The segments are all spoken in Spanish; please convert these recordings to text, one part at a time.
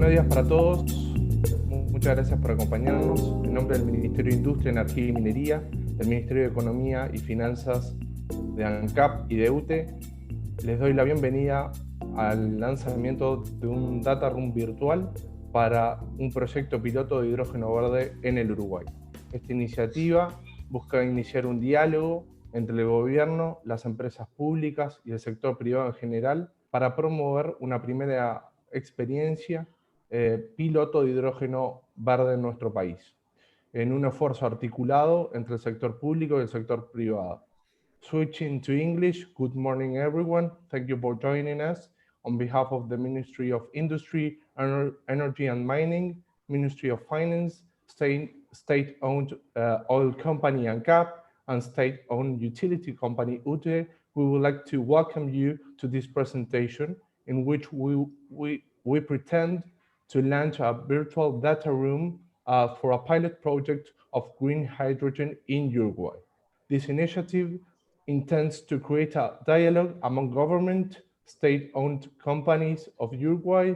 Buenos días para todos. Muchas gracias por acompañarnos. En nombre del Ministerio de Industria, Energía y Minería, del Ministerio de Economía y Finanzas de ANCAP y de UTE, les doy la bienvenida al lanzamiento de un data room virtual para un proyecto piloto de hidrógeno verde en el Uruguay. Esta iniciativa busca iniciar un diálogo entre el gobierno, las empresas públicas y el sector privado en general para promover una primera experiencia piloto de hidrógeno verde en nuestro país, en un esfuerzo articulado entre el sector público y el sector privado. Switching to English, good morning everyone. Thank you for joining us. On behalf of the Ministry of Industry, Energy and Mining, Ministry of Finance, state-owned oil company ANCAP, and state-owned utility company UTE, we would like to welcome you to this presentation in which we pretend to launch a virtual data room for a pilot project of green hydrogen in Uruguay. This initiative intends to create a dialogue among government, state-owned companies of Uruguay,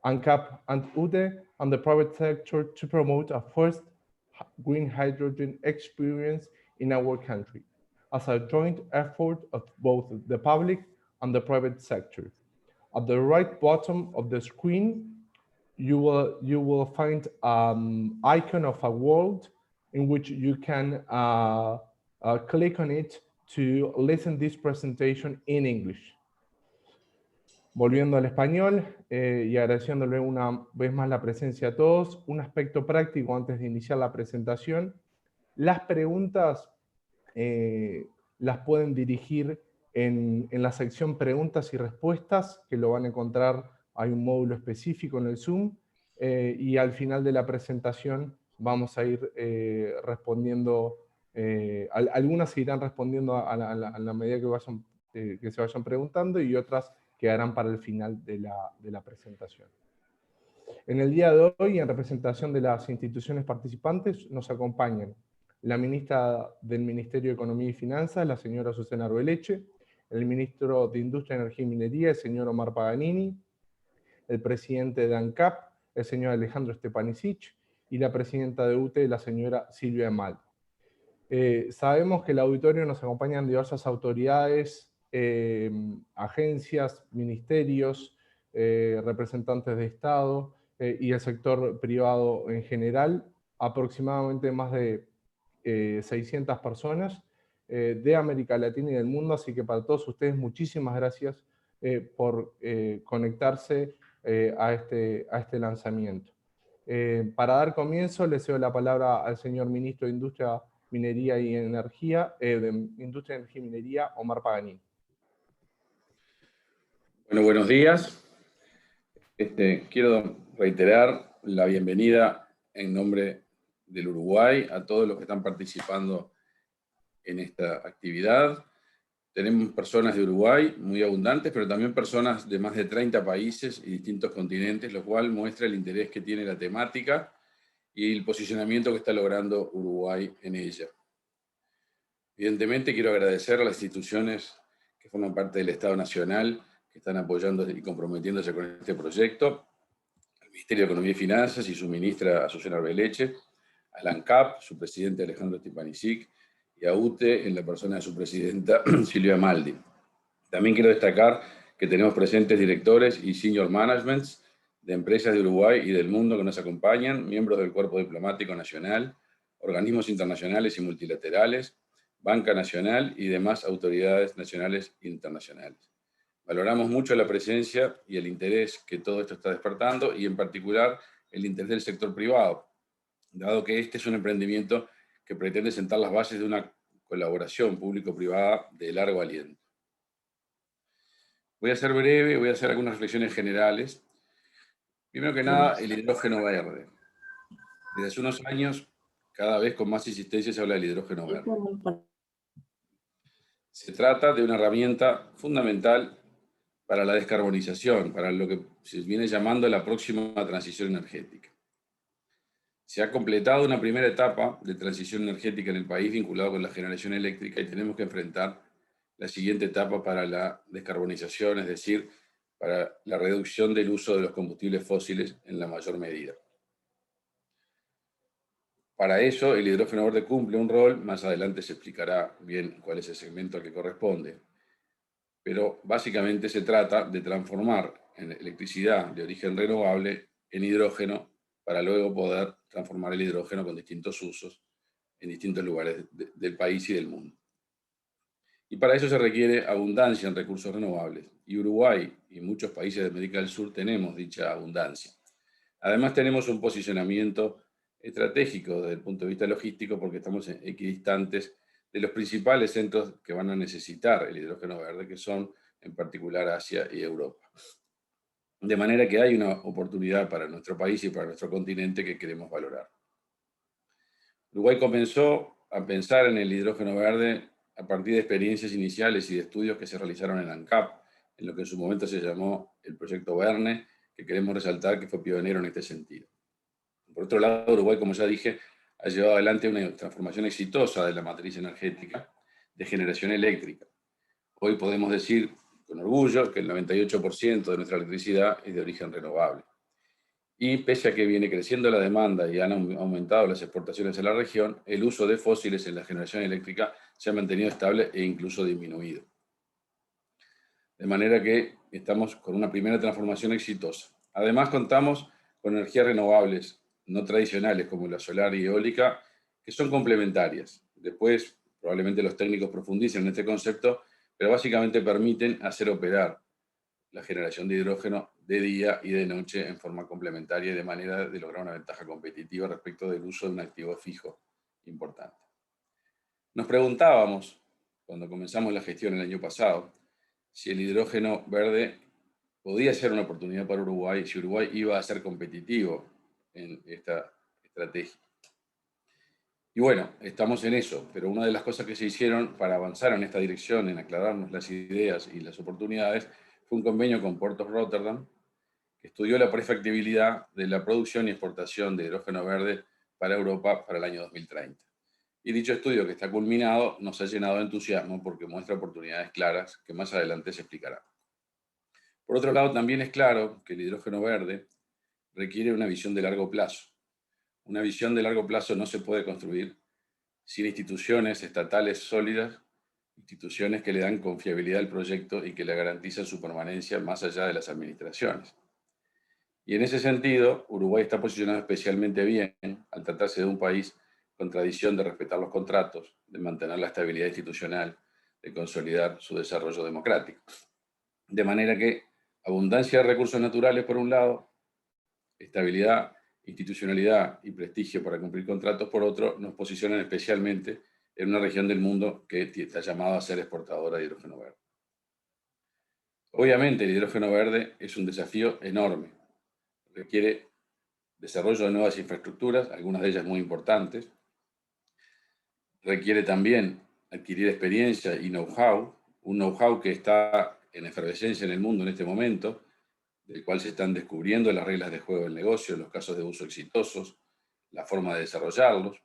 ANCAP and UTE, and the private sector to promote a first green hydrogen experience in our country as a joint effort of both the public and the private sector. At the right bottom of the screen, you will find icon of a world in which you can click on it to listen this presentation in English. Volviendo al español y agradeciéndole una vez más la presencia a todos, un aspecto práctico antes de iniciar la presentación. Las preguntas las pueden dirigir en la sección preguntas y respuestas, que lo van a encontrar, hay un módulo específico en el Zoom, y al final de la presentación vamos a ir respondiendo, algunas se irán respondiendo a la medida que se vayan preguntando, y otras quedarán para el final de la presentación. En el día de hoy, en representación de las instituciones participantes, nos acompañan la ministra del Ministerio de Economía y Finanzas, la señora Susana Arbeleche, el ministro de Industria, Energía y Minería, el señor Omar Paganini, el presidente de ANCAP, el señor Alejandro Stepanisic, y la presidenta de UTE, la señora Silvia Amaldi. Sabemos que el auditorio nos acompañan diversas autoridades, agencias, ministerios, representantes de Estado y el sector privado en general, aproximadamente más de 600 personas de América Latina y del mundo, así que para todos ustedes muchísimas gracias por conectarse a este lanzamiento. Para dar comienzo, le cedo la palabra al señor ministro de Industria, Minería y Energía, Omar Paganini. Bueno, buenos días. Quiero reiterar la bienvenida en nombre del Uruguay a todos los que están participando en esta actividad. Tenemos personas de Uruguay muy abundantes, pero también personas de más de 30 países y distintos continentes, lo cual muestra el interés que tiene la temática y el posicionamiento que está logrando Uruguay en ella. Evidentemente quiero agradecer a las instituciones que forman parte del Estado Nacional, que están apoyando y comprometiéndose con este proyecto, al Ministerio de Economía y Finanzas y su ministra Susana Arbeleche, al ANCAP, su presidente Alejandro Stepanisic, y a UTE en la persona de su presidenta Silvia Amaldi. También quiero destacar que tenemos presentes directores y senior managements de empresas de Uruguay y del mundo que nos acompañan, miembros del Cuerpo Diplomático Nacional, organismos internacionales y multilaterales, Banca Nacional y demás autoridades nacionales e internacionales. Valoramos mucho la presencia y el interés que todo esto está despertando, y en particular el interés del sector privado, dado que este es un emprendimiento que pretende sentar las bases de una colaboración público-privada de largo aliento. Voy a ser breve, voy a hacer algunas reflexiones generales. Primero que nada, el hidrógeno verde. Desde hace unos años, cada vez con más insistencia se habla del hidrógeno verde. Se trata de una herramienta fundamental para la descarbonización, para lo que se viene llamando la próxima transición energética. Se ha completado una primera etapa de transición energética en el país vinculado con la generación eléctrica, y tenemos que enfrentar la siguiente etapa para la descarbonización, es decir, para la reducción del uso de los combustibles fósiles en la mayor medida. Para eso, el hidrógeno verde cumple un rol, más adelante se explicará bien cuál es el segmento al que corresponde, pero básicamente se trata de transformar en electricidad de origen renovable en hidrógeno para luego poder transformar el hidrógeno con distintos usos en distintos lugares del país y del mundo. Y para eso se requiere abundancia en recursos renovables, y Uruguay y muchos países de América del Sur tenemos dicha abundancia. Además tenemos un posicionamiento estratégico desde el punto de vista logístico porque estamos equidistantes de los principales centros que van a necesitar el hidrógeno verde, que son en particular Asia y Europa. De manera que hay una oportunidad para nuestro país y para nuestro continente que queremos valorar. Uruguay comenzó a pensar en el hidrógeno verde a partir de experiencias iniciales y de estudios que se realizaron en ANCAP, en lo que en su momento se llamó el Proyecto Verne, que queremos resaltar que fue pionero en este sentido. Por otro lado, Uruguay, como ya dije, ha llevado adelante una transformación exitosa de la matriz energética de generación eléctrica. Hoy podemos decir con orgullo que el 98% de nuestra electricidad es de origen renovable. Y pese a que viene creciendo la demanda y han aumentado las exportaciones a la región, el uso de fósiles en la generación eléctrica se ha mantenido estable e incluso disminuido. De manera que estamos con una primera transformación exitosa. Además, contamos con energías renovables no tradicionales como la solar y eólica, que son complementarias. Después, probablemente los técnicos profundicen en este concepto, pero básicamente permiten hacer operar la generación de hidrógeno de día y de noche en forma complementaria y de manera de lograr una ventaja competitiva respecto del uso de un activo fijo importante. Nos preguntábamos, cuando comenzamos la gestión el año pasado, si el hidrógeno verde podía ser una oportunidad para Uruguay, si Uruguay iba a ser competitivo en esta estrategia. Y bueno, estamos en eso, pero una de las cosas que se hicieron para avanzar en esta dirección, en aclararnos las ideas y las oportunidades, fue un convenio con Port of Rotterdam, que estudió la prefactibilidad de la producción y exportación de hidrógeno verde para Europa para el año 2030. Y dicho estudio, que está culminado, nos ha llenado de entusiasmo porque muestra oportunidades claras que más adelante se explicarán. Por otro lado, también es claro que el hidrógeno verde requiere una visión de largo plazo. Una visión de largo plazo no se puede construir sin instituciones estatales sólidas, instituciones que le dan confiabilidad al proyecto y que le garantizan su permanencia más allá de las administraciones. Y en ese sentido, Uruguay está posicionado especialmente bien al tratarse de un país con tradición de respetar los contratos, de mantener la estabilidad institucional, de consolidar su desarrollo democrático. De manera que abundancia de recursos naturales por un lado, estabilidad, institucionalidad y prestigio para cumplir contratos por otro, nos posicionan especialmente en una región del mundo que está llamada a ser exportadora de hidrógeno verde. Obviamente el hidrógeno verde es un desafío enorme. Requiere desarrollo de nuevas infraestructuras, algunas de ellas muy importantes. Requiere también adquirir experiencia y know-how, un know-how que está en efervescencia en el mundo en este momento, del cual se están descubriendo las reglas de juego del negocio, los casos de uso exitosos, la forma de desarrollarlos.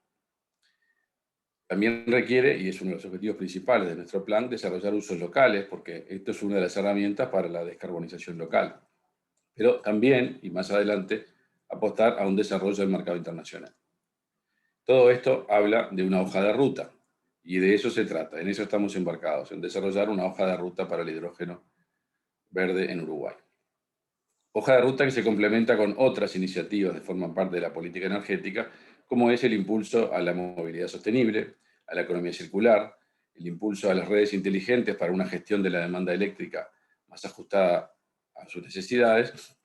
También requiere, y es uno de los objetivos principales de nuestro plan, desarrollar usos locales, porque esto es una de las herramientas para la descarbonización local. Pero también, y más adelante, apostar a un desarrollo del mercado internacional. Todo esto habla de una hoja de ruta, y de eso se trata, en eso estamos embarcados, en desarrollar una hoja de ruta para el hidrógeno verde en Uruguay. Hoja de ruta que se complementa con otras iniciativas que forman parte de la política energética, como es el impulso a la movilidad sostenible, a la economía circular, el impulso a las redes inteligentes para una gestión de la demanda eléctrica más ajustada a sus necesidades.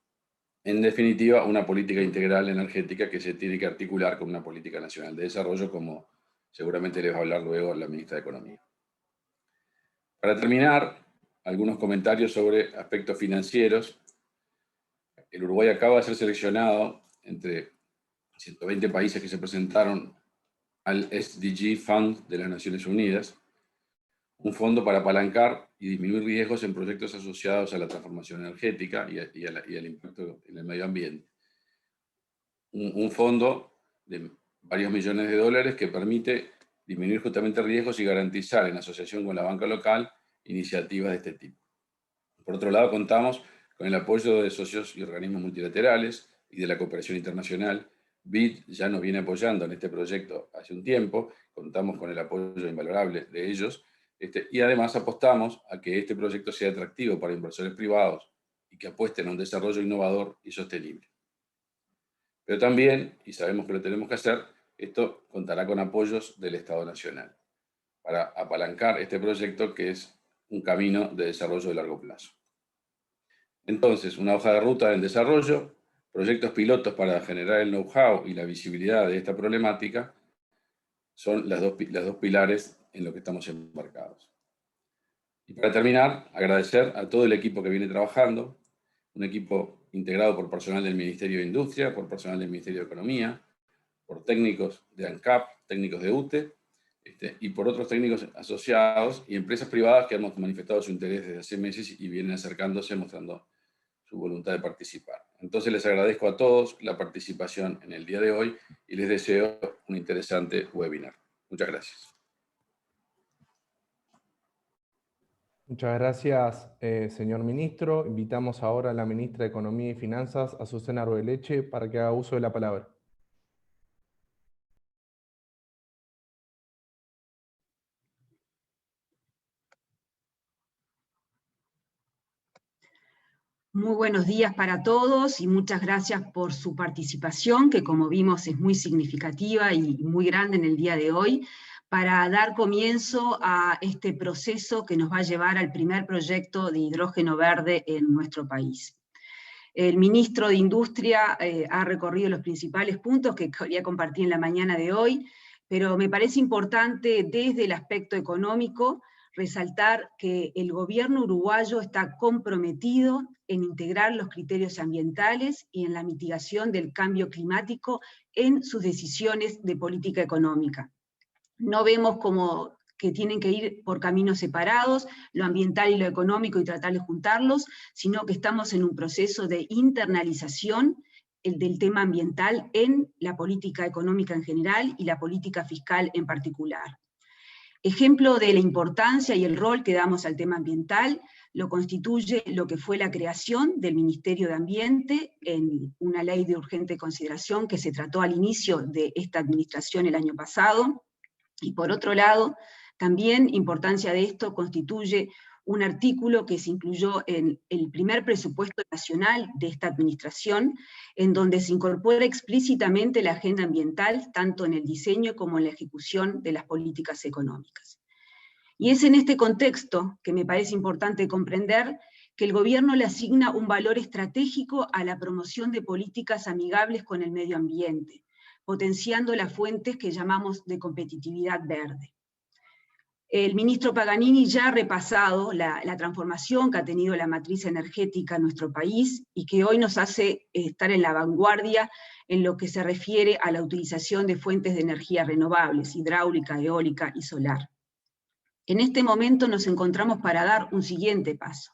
En definitiva, una política integral energética que se tiene que articular con una política nacional de desarrollo, como seguramente les va a hablar luego la ministra de Economía. Para terminar, algunos comentarios sobre aspectos financieros. El Uruguay acaba de ser seleccionado entre 120 países que se presentaron al SDG Fund de las Naciones Unidas, un fondo para apalancar y disminuir riesgos en proyectos asociados a la transformación energética y al impacto en el medio ambiente. Un fondo de varios millones de dólares que permite disminuir justamente riesgos y garantizar, en asociación con la banca local, iniciativas de este tipo. Por otro lado, contamos Con el apoyo de socios y organismos multilaterales y de la cooperación internacional, BID ya nos viene apoyando en este proyecto hace un tiempo, contamos con el apoyo invalorable de ellos, y además apostamos a que este proyecto sea atractivo para inversores privados y que apuesten a un desarrollo innovador y sostenible. Pero también, y sabemos que lo tenemos que hacer, esto contará con apoyos del Estado Nacional para apalancar este proyecto, que es un camino de desarrollo de largo plazo. Entonces, una hoja de ruta en desarrollo, proyectos pilotos para generar el know-how y la visibilidad de esta problemática son las dos pilares en lo que estamos embarcados. Y para terminar, agradecer a todo el equipo que viene trabajando, un equipo integrado por personal del Ministerio de Industria, por personal del Ministerio de Economía, por técnicos de ANCAP, técnicos de UTE, y por otros técnicos asociados y empresas privadas que hemos manifestado su interés desde hace meses y vienen acercándose, mostrando su voluntad de participar. Entonces les agradezco a todos la participación en el día de hoy y les deseo un interesante webinar. Muchas gracias. Muchas gracias, señor ministro. Invitamos ahora a la ministra de Economía y Finanzas, Azucena Arbeleche, para que haga uso de la palabra. Muy buenos días para todos y muchas gracias por su participación, que como vimos es muy significativa y muy grande en el día de hoy, para dar comienzo a este proceso que nos va a llevar al primer proyecto de hidrógeno verde en nuestro país. El ministro de Industria ha recorrido los principales puntos que quería compartir en la mañana de hoy, pero me parece importante desde el aspecto económico resaltar que el gobierno uruguayo está comprometido en integrar los criterios ambientales y en la mitigación del cambio climático en sus decisiones de política económica. No vemos como que tienen que ir por caminos separados, lo ambiental y lo económico, y tratar de juntarlos, sino que estamos en un proceso de internalización del tema ambiental en la política económica en general y la política fiscal en particular. Ejemplo de la importancia y el rol que damos al tema ambiental lo constituye lo que fue la creación del Ministerio de Ambiente en una ley de urgente consideración que se trató al inicio de esta administración el año pasado. Y por otro lado, también importancia de esto constituye un artículo que se incluyó en el primer presupuesto nacional de esta administración, en donde se incorpora explícitamente la agenda ambiental, tanto en el diseño como en la ejecución de las políticas económicas. Y es en este contexto que me parece importante comprender que el gobierno le asigna un valor estratégico a la promoción de políticas amigables con el medio ambiente, potenciando las fuentes que llamamos de competitividad verde. El ministro Paganini ya ha repasado la transformación que ha tenido la matriz energética en nuestro país y que hoy nos hace estar en la vanguardia en lo que se refiere a la utilización de fuentes de energía renovables, hidráulica, eólica y solar. En este momento nos encontramos para dar un siguiente paso.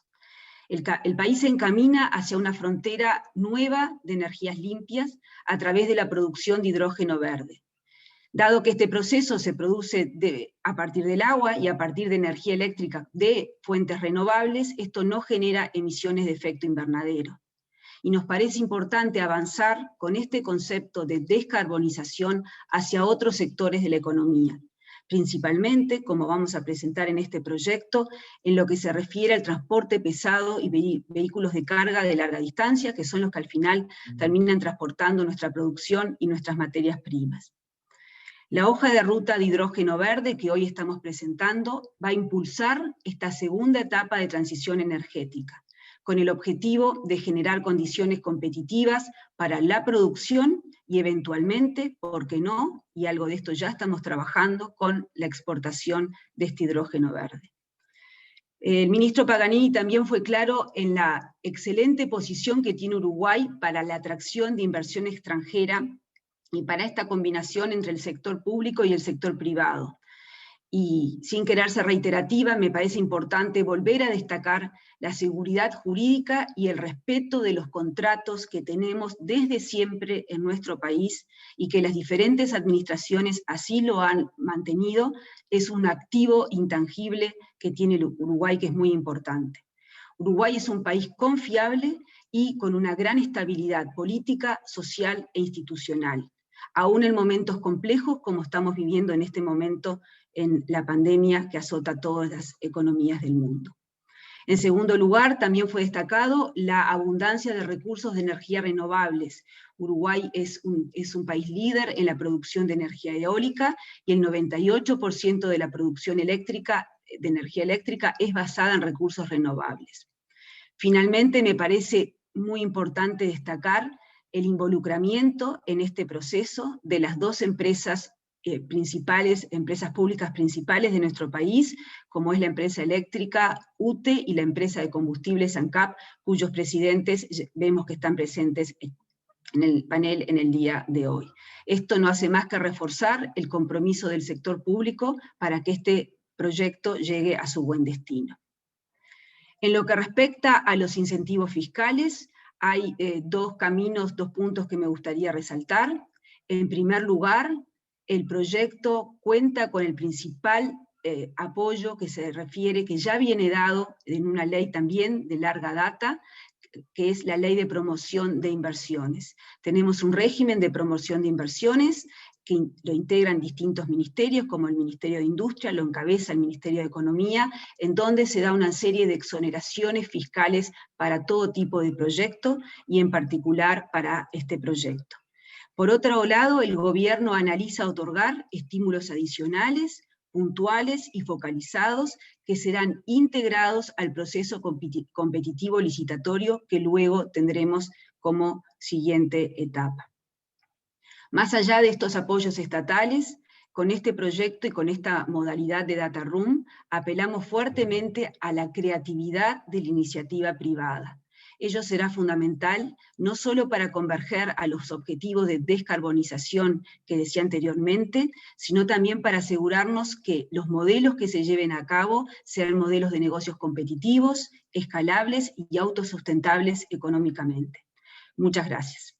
El país se encamina hacia una frontera nueva de energías limpias a través de la producción de hidrógeno verde. Dado que este proceso se produce a partir del agua y a partir de energía eléctrica de fuentes renovables, esto no genera emisiones de efecto invernadero. Y nos parece importante avanzar con este concepto de descarbonización hacia otros sectores de la economía, principalmente, como vamos a presentar en este proyecto, en lo que se refiere al transporte pesado y vehículos de carga de larga distancia, que son los que al final terminan transportando nuestra producción y nuestras materias primas. La hoja de ruta de hidrógeno verde que hoy estamos presentando va a impulsar esta segunda etapa de transición energética, con el objetivo de generar condiciones competitivas para la producción y eventualmente, ¿por qué no?, y algo de esto ya estamos trabajando, con la exportación de este hidrógeno verde. El ministro Paganini también fue claro en la excelente posición que tiene Uruguay para la atracción de inversión extranjera y para esta combinación entre el sector público y el sector privado. Y sin querer ser reiterativa, me parece importante volver a destacar la seguridad jurídica y el respeto de los contratos que tenemos desde siempre en nuestro país, y que las diferentes administraciones así lo han mantenido. Es un activo intangible que tiene el Uruguay que es muy importante. Uruguay es un país confiable y con una gran estabilidad política, social e institucional, aún en momentos complejos como estamos viviendo en este momento en la pandemia que azota todas las economías del mundo. En segundo lugar, también fue destacado la abundancia de recursos de energía renovables. Uruguay es un país líder en la producción de energía eólica y el 98% de la producción de energía eléctrica es basada en recursos renovables. Finalmente, me parece muy importante destacar el involucramiento en este proceso de las dos empresas empresas públicas principales de nuestro país, como es la empresa eléctrica UTE y la empresa de combustibles ANCAP, cuyos presidentes vemos que están presentes en el panel en el día de hoy. Esto no hace más que reforzar el compromiso del sector público para que este proyecto llegue a su buen destino. En lo que respecta a los incentivos fiscales, hay dos puntos que me gustaría resaltar. En primer lugar, el proyecto cuenta con el principal apoyo que se refiere, que ya viene dado en una ley también de larga data, que es la Ley de Promoción de Inversiones. Tenemos un régimen de promoción de inversiones que lo integran distintos ministerios, como el Ministerio de Industria, lo encabeza el Ministerio de Economía, en donde se da una serie de exoneraciones fiscales para todo tipo de proyecto, y en particular para este proyecto. Por otro lado, el gobierno analiza otorgar estímulos adicionales, puntuales y focalizados, que serán integrados al proceso competitivo licitatorio que luego tendremos como siguiente etapa. Más allá de estos apoyos estatales, con este proyecto y con esta modalidad de data room, apelamos fuertemente a la creatividad de la iniciativa privada. Ello será fundamental no solo para converger a los objetivos de descarbonización que decía anteriormente, sino también para asegurarnos que los modelos que se lleven a cabo sean modelos de negocios competitivos, escalables y autosustentables económicamente. Muchas gracias.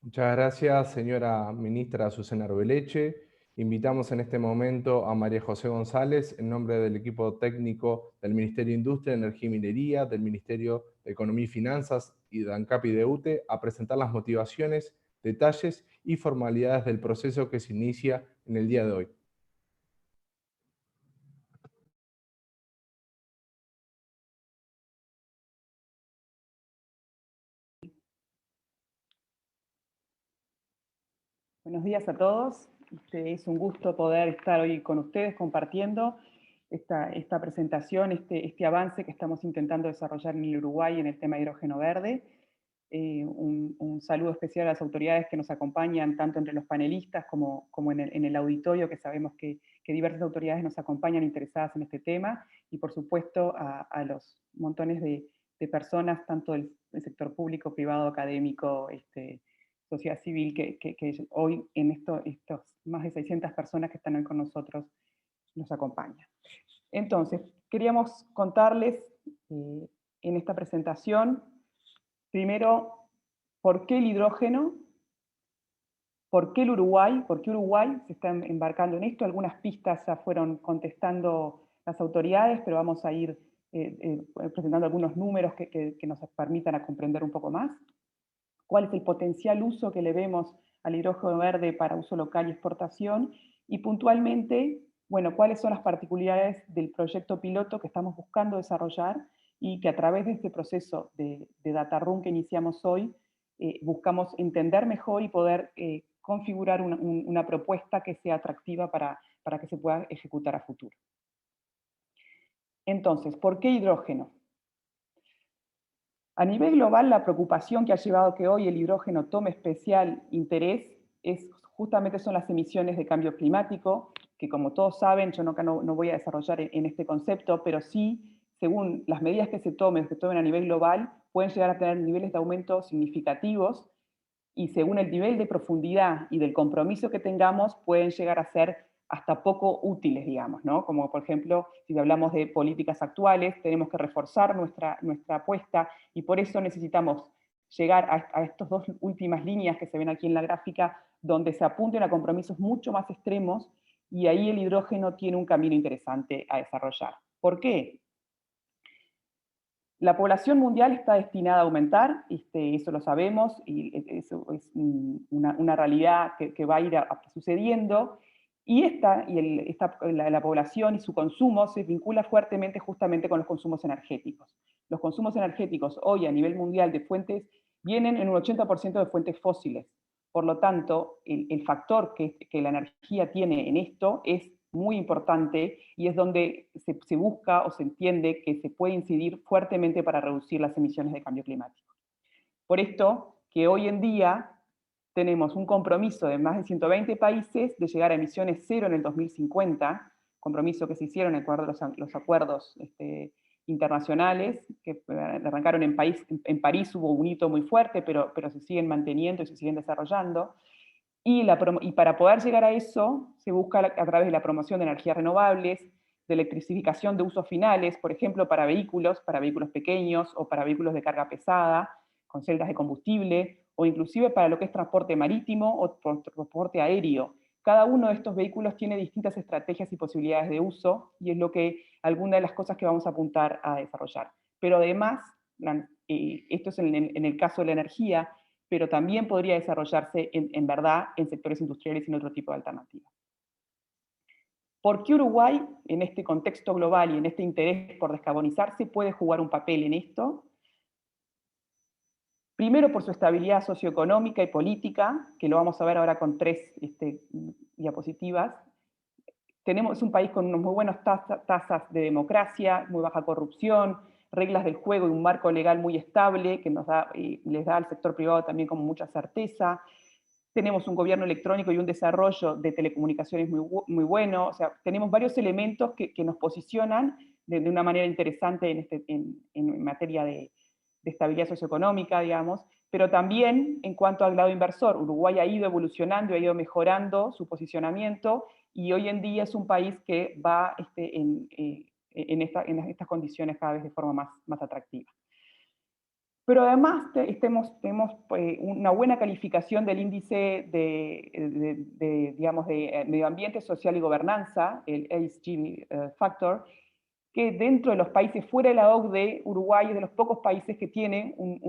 Muchas gracias, señora ministra Azucena Arbeleche. Invitamos en este momento a María José González, en nombre del equipo técnico del Ministerio de Industria, Energía y Minería, del Ministerio de Economía y Finanzas y de ANCAP y de UTE, a presentar las motivaciones, detalles y formalidades del proceso que se inicia en el día de hoy. Buenos días a todos. Es un gusto poder estar hoy con ustedes compartiendo esta presentación, este avance que estamos intentando desarrollar en el Uruguay en el tema de hidrógeno verde. Un saludo especial a las autoridades que nos acompañan, tanto entre los panelistas como en el auditorio, que sabemos que diversas autoridades nos acompañan interesadas en este tema, y por supuesto a los montones de personas, tanto del sector público, privado, académico, sociedad civil, que hoy en estos más de 600 personas que están hoy con nosotros nos acompañan. Entonces, queríamos contarles en esta presentación, primero, ¿por qué el hidrógeno? ¿Por qué el Uruguay? ¿Por qué Uruguay se está embarcando en esto? Algunas pistas ya fueron contestando las autoridades, pero vamos a ir presentando algunos números que nos permitan a comprender un poco más. ¿Cuál es el potencial uso que le vemos al hidrógeno verde para uso local y exportación? Y puntualmente, bueno, ¿cuáles son las particularidades del proyecto piloto que estamos buscando desarrollar y que a través de este proceso de data room que iniciamos hoy, buscamos entender mejor y poder configurar una propuesta que sea atractiva para que se pueda ejecutar a futuro? Entonces, ¿por qué hidrógeno? A nivel global, la preocupación que ha llevado a que hoy el hidrógeno tome especial interés justamente son las emisiones de cambio climático, que como todos saben, yo no voy a desarrollar en este concepto, pero sí, según las medidas que se tomen a nivel global, pueden llegar a tener niveles de aumento significativos, y según el nivel de profundidad y del compromiso que tengamos, pueden llegar a ser hasta poco útiles, digamos, ¿no? Como por ejemplo, si hablamos de políticas actuales, tenemos que reforzar nuestra apuesta, y por eso necesitamos llegar a estas dos últimas líneas que se ven aquí en la gráfica, donde se apunten a compromisos mucho más extremos, y ahí el hidrógeno tiene un camino interesante a desarrollar. ¿Por qué? La población mundial está destinada a aumentar, eso lo sabemos, y eso es una realidad que va a ir sucediendo, y la población y su consumo se vincula fuertemente justamente con los consumos energéticos. Los consumos energéticos hoy a nivel mundial de fuentes vienen en un 80% de fuentes fósiles. Por lo tanto, el factor que la energía tiene en esto es muy importante y es donde se busca o se entiende que se puede incidir fuertemente para reducir las emisiones de cambio climático. Por esto, que hoy en día tenemos un compromiso de más de 120 países de llegar a emisiones cero en el 2050, compromiso que se hicieron en los acuerdos internacionales, que arrancaron en París hubo un hito muy fuerte, pero se siguen manteniendo y se siguen desarrollando. Y para poder llegar a eso, se busca a través de la promoción de energías renovables, de electrificación de usos finales, por ejemplo, para vehículos pequeños o para vehículos de carga pesada, con celdas de combustible, o inclusive para lo que es transporte marítimo o transporte aéreo. Cada uno de estos vehículos tiene distintas estrategias y posibilidades de uso, y es alguna de las cosas que vamos a apuntar a desarrollar. Pero además, esto es en el caso de la energía, pero también podría desarrollarse en verdad en sectores industriales y en otro tipo de alternativas. ¿Por qué Uruguay, en este contexto global y en este interés por descarbonizarse, puede jugar un papel en esto? Primero, por su estabilidad socioeconómica y política, que lo vamos a ver ahora con 3 diapositivas. Es un país con unas muy buenas tasas de democracia, muy baja corrupción, reglas del juego y un marco legal muy estable que les da al sector privado también como mucha certeza. Tenemos un gobierno electrónico y un desarrollo de telecomunicaciones muy bueno. O sea, tenemos varios elementos que nos posicionan de una manera interesante en materia de estabilidad socioeconómica, digamos, pero también en cuanto al lado inversor. Uruguay ha ido evolucionando, ha ido mejorando su posicionamiento, y hoy en día es un país que va en estas condiciones cada vez de forma más atractiva. Pero además tenemos una buena calificación del índice de medio ambiente, social y gobernanza, el ESG Factor, que dentro de los países fuera de la OCDE, Uruguay es de los pocos países que tiene un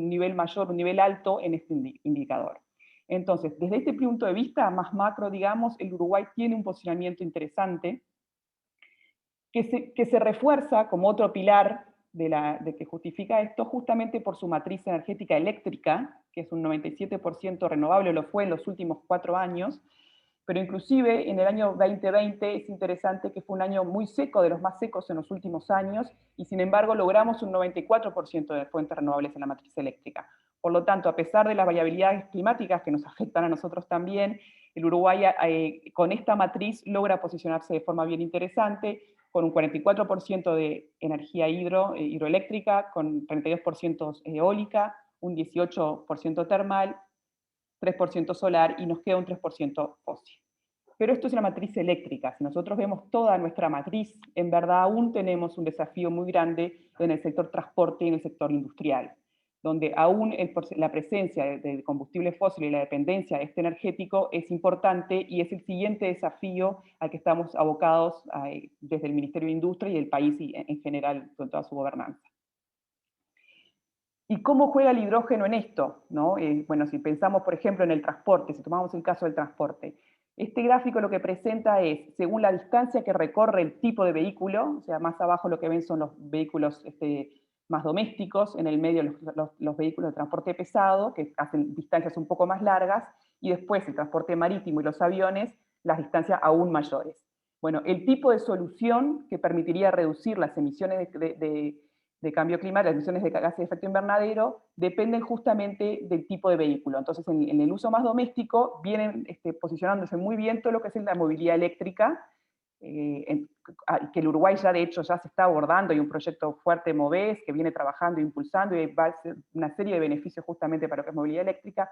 nivel mayor, un nivel alto en este indicador. Entonces, desde este punto de vista más macro, digamos, el Uruguay tiene un posicionamiento interesante que se refuerza como otro pilar de que justifica esto, justamente por su matriz energética eléctrica, que es un 97% renovable, lo fue en los últimos 4 años, pero inclusive en el año 2020 es interesante que fue un año muy seco, de los más secos en los últimos años, y sin embargo logramos un 94% de fuentes renovables en la matriz eléctrica. Por lo tanto, a pesar de las variabilidades climáticas que nos afectan a nosotros también, el Uruguay con esta matriz logra posicionarse de forma bien interesante, con un 44% de energía hidroeléctrica, con 32% eólica, un 18% termal, 3% solar, y nos queda un 3% fósil. Pero esto es la matriz eléctrica. Si nosotros vemos toda nuestra matriz, en verdad aún tenemos un desafío muy grande en el sector transporte y en el sector industrial, donde aún la presencia de combustible fósil y la dependencia de este energético es importante, y es el siguiente desafío al que estamos abocados desde el Ministerio de Industria y el país en general con toda su gobernanza. ¿Y cómo juega el hidrógeno en esto? ¿No? Bueno, si pensamos, por ejemplo, en el transporte, si tomamos el caso del transporte, este gráfico lo que presenta es, según la distancia que recorre el tipo de vehículo, o sea, más abajo lo que ven son los vehículos más domésticos, en el medio los vehículos de transporte pesado, que hacen distancias un poco más largas, y después el transporte marítimo y los aviones, las distancias aún mayores. Bueno, el tipo de solución que permitiría reducir las emisiones de cambio climático, las emisiones de gases de efecto invernadero, dependen justamente del tipo de vehículo. Entonces, en el uso más doméstico, vienen posicionándose muy bien todo lo que es la movilidad eléctrica, que el Uruguay ya de hecho ya se está abordando, hay un proyecto fuerte MOVES que viene trabajando e impulsando, y va a ser una serie de beneficios justamente para lo que es movilidad eléctrica.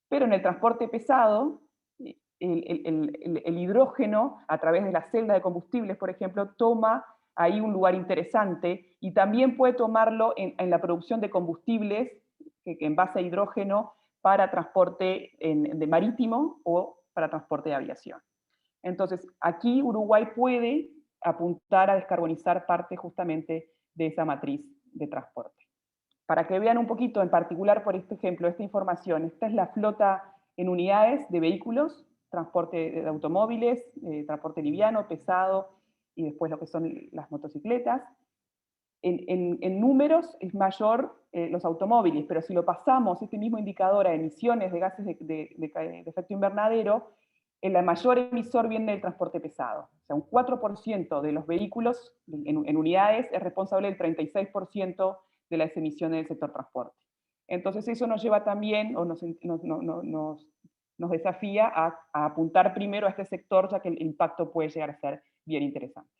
Pero en el transporte pesado, el hidrógeno, a través de la celda de combustibles, por ejemplo, toma ahí un lugar interesante, y también puede tomarlo en la producción de combustibles en base a hidrógeno para transporte de marítimo o para transporte de aviación. Entonces, aquí Uruguay puede apuntar a descarbonizar parte justamente de esa matriz de transporte. Para que vean un poquito en particular, por este ejemplo, esta información, esta es la flota en unidades de vehículos, transporte de automóviles, transporte liviano, pesado, y después lo que son las motocicletas. En números es mayor los automóviles, pero si lo pasamos, este mismo indicador, a emisiones de gases de efecto invernadero, el mayor emisor viene del transporte pesado. O sea, un 4% de los vehículos en unidades es responsable del 36% de las emisiones del sector transporte. Entonces eso nos lleva también, o nos desafía a apuntar primero a este sector, ya que el impacto puede llegar a ser bien interesante.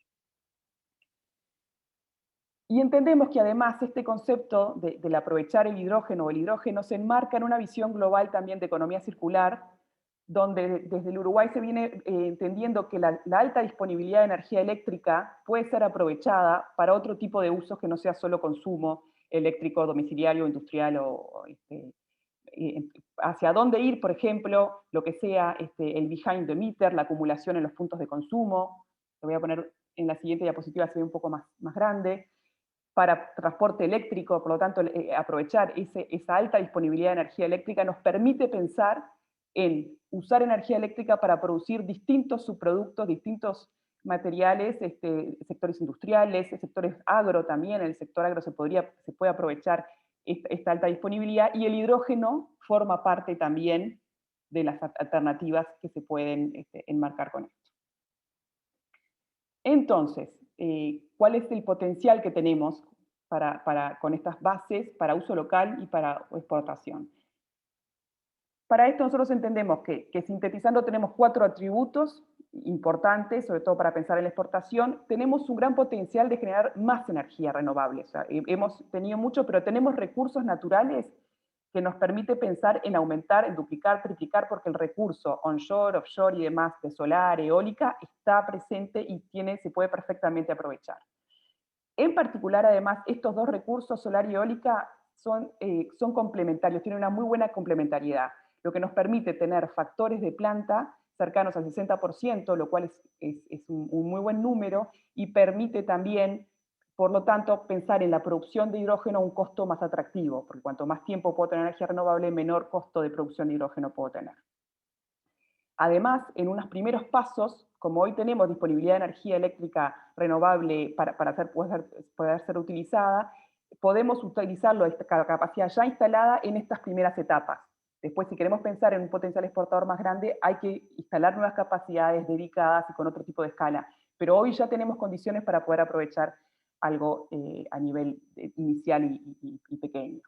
Y entendemos que además este concepto del aprovechar el hidrógeno se enmarca en una visión global también de economía circular, donde desde el Uruguay se viene entendiendo que la alta disponibilidad de energía eléctrica puede ser aprovechada para otro tipo de usos que no sea solo consumo eléctrico domiciliario, industrial hacia dónde ir, por ejemplo, lo que sea el behind the meter, la acumulación en los puntos de consumo. Lo voy a poner en la siguiente diapositiva, se ve un poco más grande. Para transporte eléctrico, por lo tanto, aprovechar esa alta disponibilidad de energía eléctrica nos permite pensar en usar energía eléctrica para producir distintos subproductos, distintos materiales, sectores industriales, sectores agro también. En el sector agro se puede aprovechar esta alta disponibilidad, y el hidrógeno forma parte también de las alternativas que se pueden enmarcar con esto. Entonces, ¿cuál es el potencial que tenemos con estas bases para uso local y para exportación? Para esto nosotros entendemos que sintetizando tenemos 4 atributos importantes, sobre todo para pensar en la exportación. Tenemos un gran potencial de generar más energía renovable. O sea, hemos tenido mucho, pero tenemos recursos naturales que nos permite pensar en aumentar, en duplicar, triplicar, porque el recurso onshore, offshore y demás de solar, eólica, está presente y se puede perfectamente aprovechar. En particular, además, estos dos recursos, solar y eólica, son complementarios, tienen una muy buena complementariedad, lo que nos permite tener factores de planta cercanos al 60%, lo cual es un muy buen número, y permite también, por lo tanto, pensar en la producción de hidrógeno a un costo más atractivo, porque cuanto más tiempo puedo tener energía renovable, menor costo de producción de hidrógeno puedo tener. Además, en unos primeros pasos, como hoy tenemos disponibilidad de energía eléctrica renovable para poder ser utilizada, podemos utilizarlo, esta capacidad ya instalada, en estas primeras etapas. Después, si queremos pensar en un potencial exportador más grande, hay que instalar nuevas capacidades dedicadas y con otro tipo de escala. Pero hoy ya tenemos condiciones para poder aprovechar algo a nivel inicial y pequeño.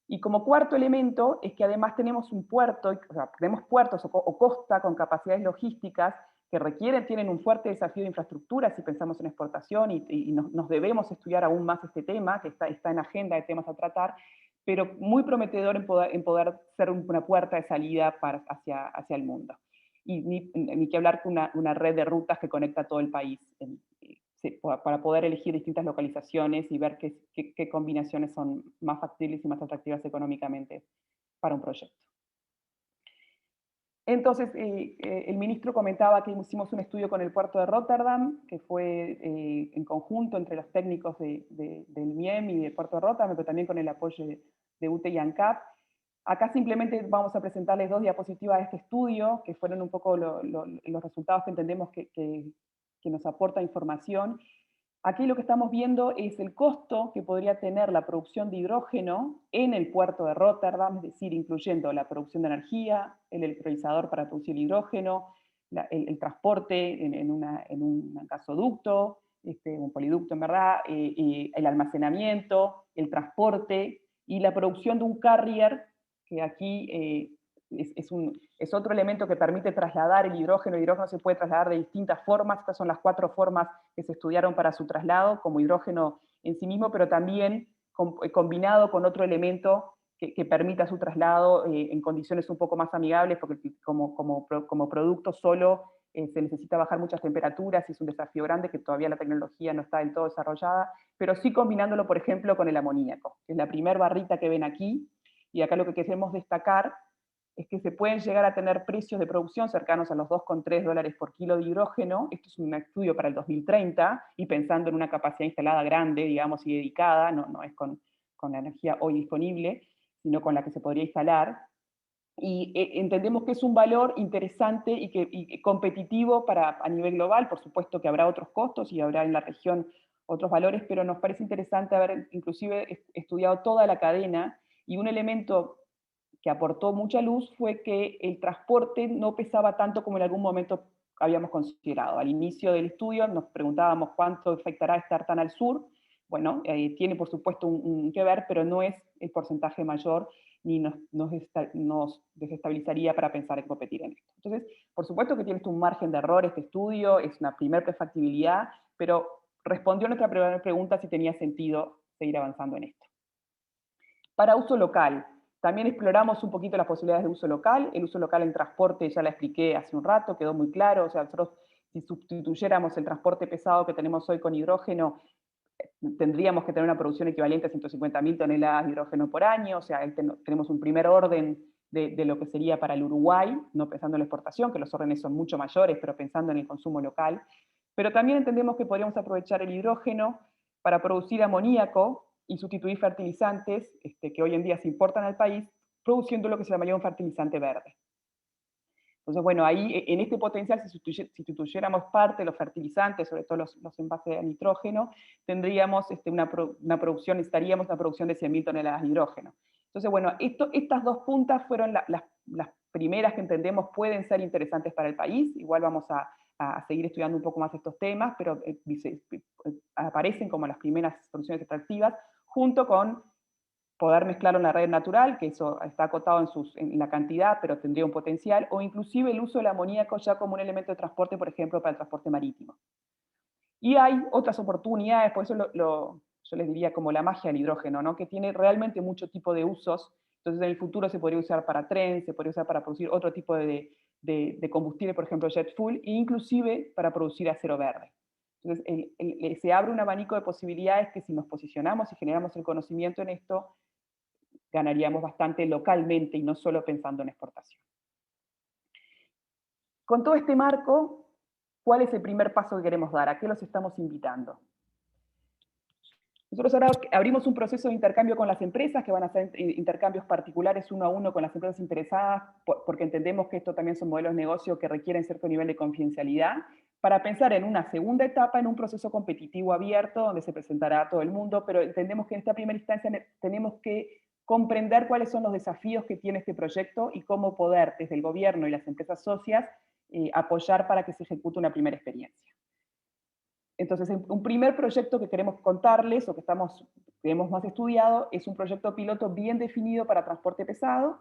Y como cuarto elemento es que además tenemos un puerto, o sea, tenemos puertos o costa con capacidades logísticas que tienen un fuerte desafío de infraestructura si pensamos en exportación, y nos debemos estudiar aún más este tema, que está en agenda de temas a tratar, pero muy prometedor en poder ser una puerta de salida hacia el mundo. Y ni que hablar con una red de rutas que conecta todo el país, para poder elegir distintas localizaciones y ver qué combinaciones son más factibles y más atractivas económicamente para un proyecto. Entonces, el ministro comentaba que hicimos un estudio con el puerto de Rotterdam, que fue en conjunto entre los técnicos del MIEM y del puerto de Rotterdam, pero también con el apoyo de UTE y ANCAP. Acá simplemente vamos a presentarles 2 diapositivas de este estudio, que fueron un poco los resultados que entendemos que nos aporta información. Aquí lo que estamos viendo es el costo que podría tener la producción de hidrógeno en el puerto de Rotterdam, es decir, incluyendo la producción de energía, el electrolizador para producir hidrógeno, el transporte en un gasoducto, un poliducto en verdad, el almacenamiento, el transporte y la producción de un carrier, que aquí es otro elemento que permite trasladar el hidrógeno. El hidrógeno se puede trasladar de distintas formas. Estas son las 4 formas que se estudiaron para su traslado, como hidrógeno en sí mismo, pero también combinado con otro elemento que permita su traslado en condiciones un poco más amigables, porque como producto solo se necesita bajar muchas temperaturas y es un desafío grande, que todavía la tecnología no está del todo desarrollada, pero sí combinándolo, por ejemplo, con el amoníaco, que es la primera barrita que ven aquí, y acá lo que queremos destacar es que se pueden llegar a tener precios de producción cercanos a los $2,3 por kilo de hidrógeno. Esto es un estudio para el 2030, y pensando en una capacidad instalada grande, digamos, y dedicada, no es con la energía hoy disponible, sino con la que se podría instalar. Y entendemos que es un valor interesante y competitivo a nivel global. Por supuesto que habrá otros costos y habrá en la región otros valores, pero nos parece interesante haber inclusive estudiado toda la cadena, y un elemento que aportó mucha luz fue que el transporte no pesaba tanto como en algún momento habíamos considerado. Al inicio del estudio nos preguntábamos cuánto afectará estar tan al sur. Bueno, tiene por supuesto un que ver, pero no es el porcentaje mayor, ni nos desestabilizaría para pensar en competir en esto. Entonces, por supuesto que tiene un margen de error este estudio, es una primer prefactibilidad, pero respondió a nuestra primera pregunta si tenía sentido seguir avanzando en esto. Para uso local, también exploramos un poquito las posibilidades de uso local. El uso local en transporte ya la expliqué hace un rato, quedó muy claro. O sea, nosotros, si sustituyéramos el transporte pesado que tenemos hoy con hidrógeno, tendríamos que tener una producción equivalente a 150.000 toneladas de hidrógeno por año. O sea, tenemos un primer orden de lo que sería para el Uruguay, no pensando en la exportación, que los órdenes son mucho mayores, pero pensando en el consumo local. Pero también entendemos que podríamos aprovechar el hidrógeno para producir amoníaco y sustituir fertilizantes que hoy en día se importan al país, produciendo lo que se llamaría un fertilizante verde. Entonces, bueno, ahí en este potencial, si sustituyéramos parte de los fertilizantes, sobre todo los envases de nitrógeno, tendríamos una producción, necesitaríamos una producción de 100.000 toneladas de hidrógeno. Entonces, bueno, estas dos puntas fueron las primeras que entendemos pueden ser interesantes para el país. Igual vamos a seguir estudiando un poco más estos temas, pero aparecen como las primeras soluciones atractivas, junto con poder mezclarlo en la red natural, que eso está acotado en la cantidad, pero tendría un potencial, o inclusive el uso del amoníaco ya como un elemento de transporte, por ejemplo, para el transporte marítimo. Y hay otras oportunidades, por eso yo les diría como la magia del hidrógeno, ¿no? Que tiene realmente mucho tipo de usos. Entonces en el futuro se podría usar para tren, se podría usar para producir otro tipo de combustible, por ejemplo jet fuel, e inclusive para producir acero verde. Entonces se abre un abanico de posibilidades que si nos posicionamos y generamos el conocimiento en esto, ganaríamos bastante localmente y no solo pensando en exportación. Con todo este marco, ¿cuál es el primer paso que queremos dar? ¿A qué los estamos invitando? Nosotros ahora abrimos un proceso de intercambio con las empresas, que van a ser intercambios particulares 1 a 1 con las empresas interesadas, porque entendemos que esto también son modelos de negocio que requieren cierto nivel de confidencialidad, para pensar en una segunda etapa, en un proceso competitivo abierto, donde se presentará a todo el mundo, pero entendemos que en esta primera instancia tenemos que comprender cuáles son los desafíos que tiene este proyecto y cómo poder, desde el gobierno y las empresas socias, apoyar para que se ejecute una primera experiencia. Entonces, un primer proyecto que queremos contarles, o que hemos más estudiado, es un proyecto piloto bien definido para transporte pesado,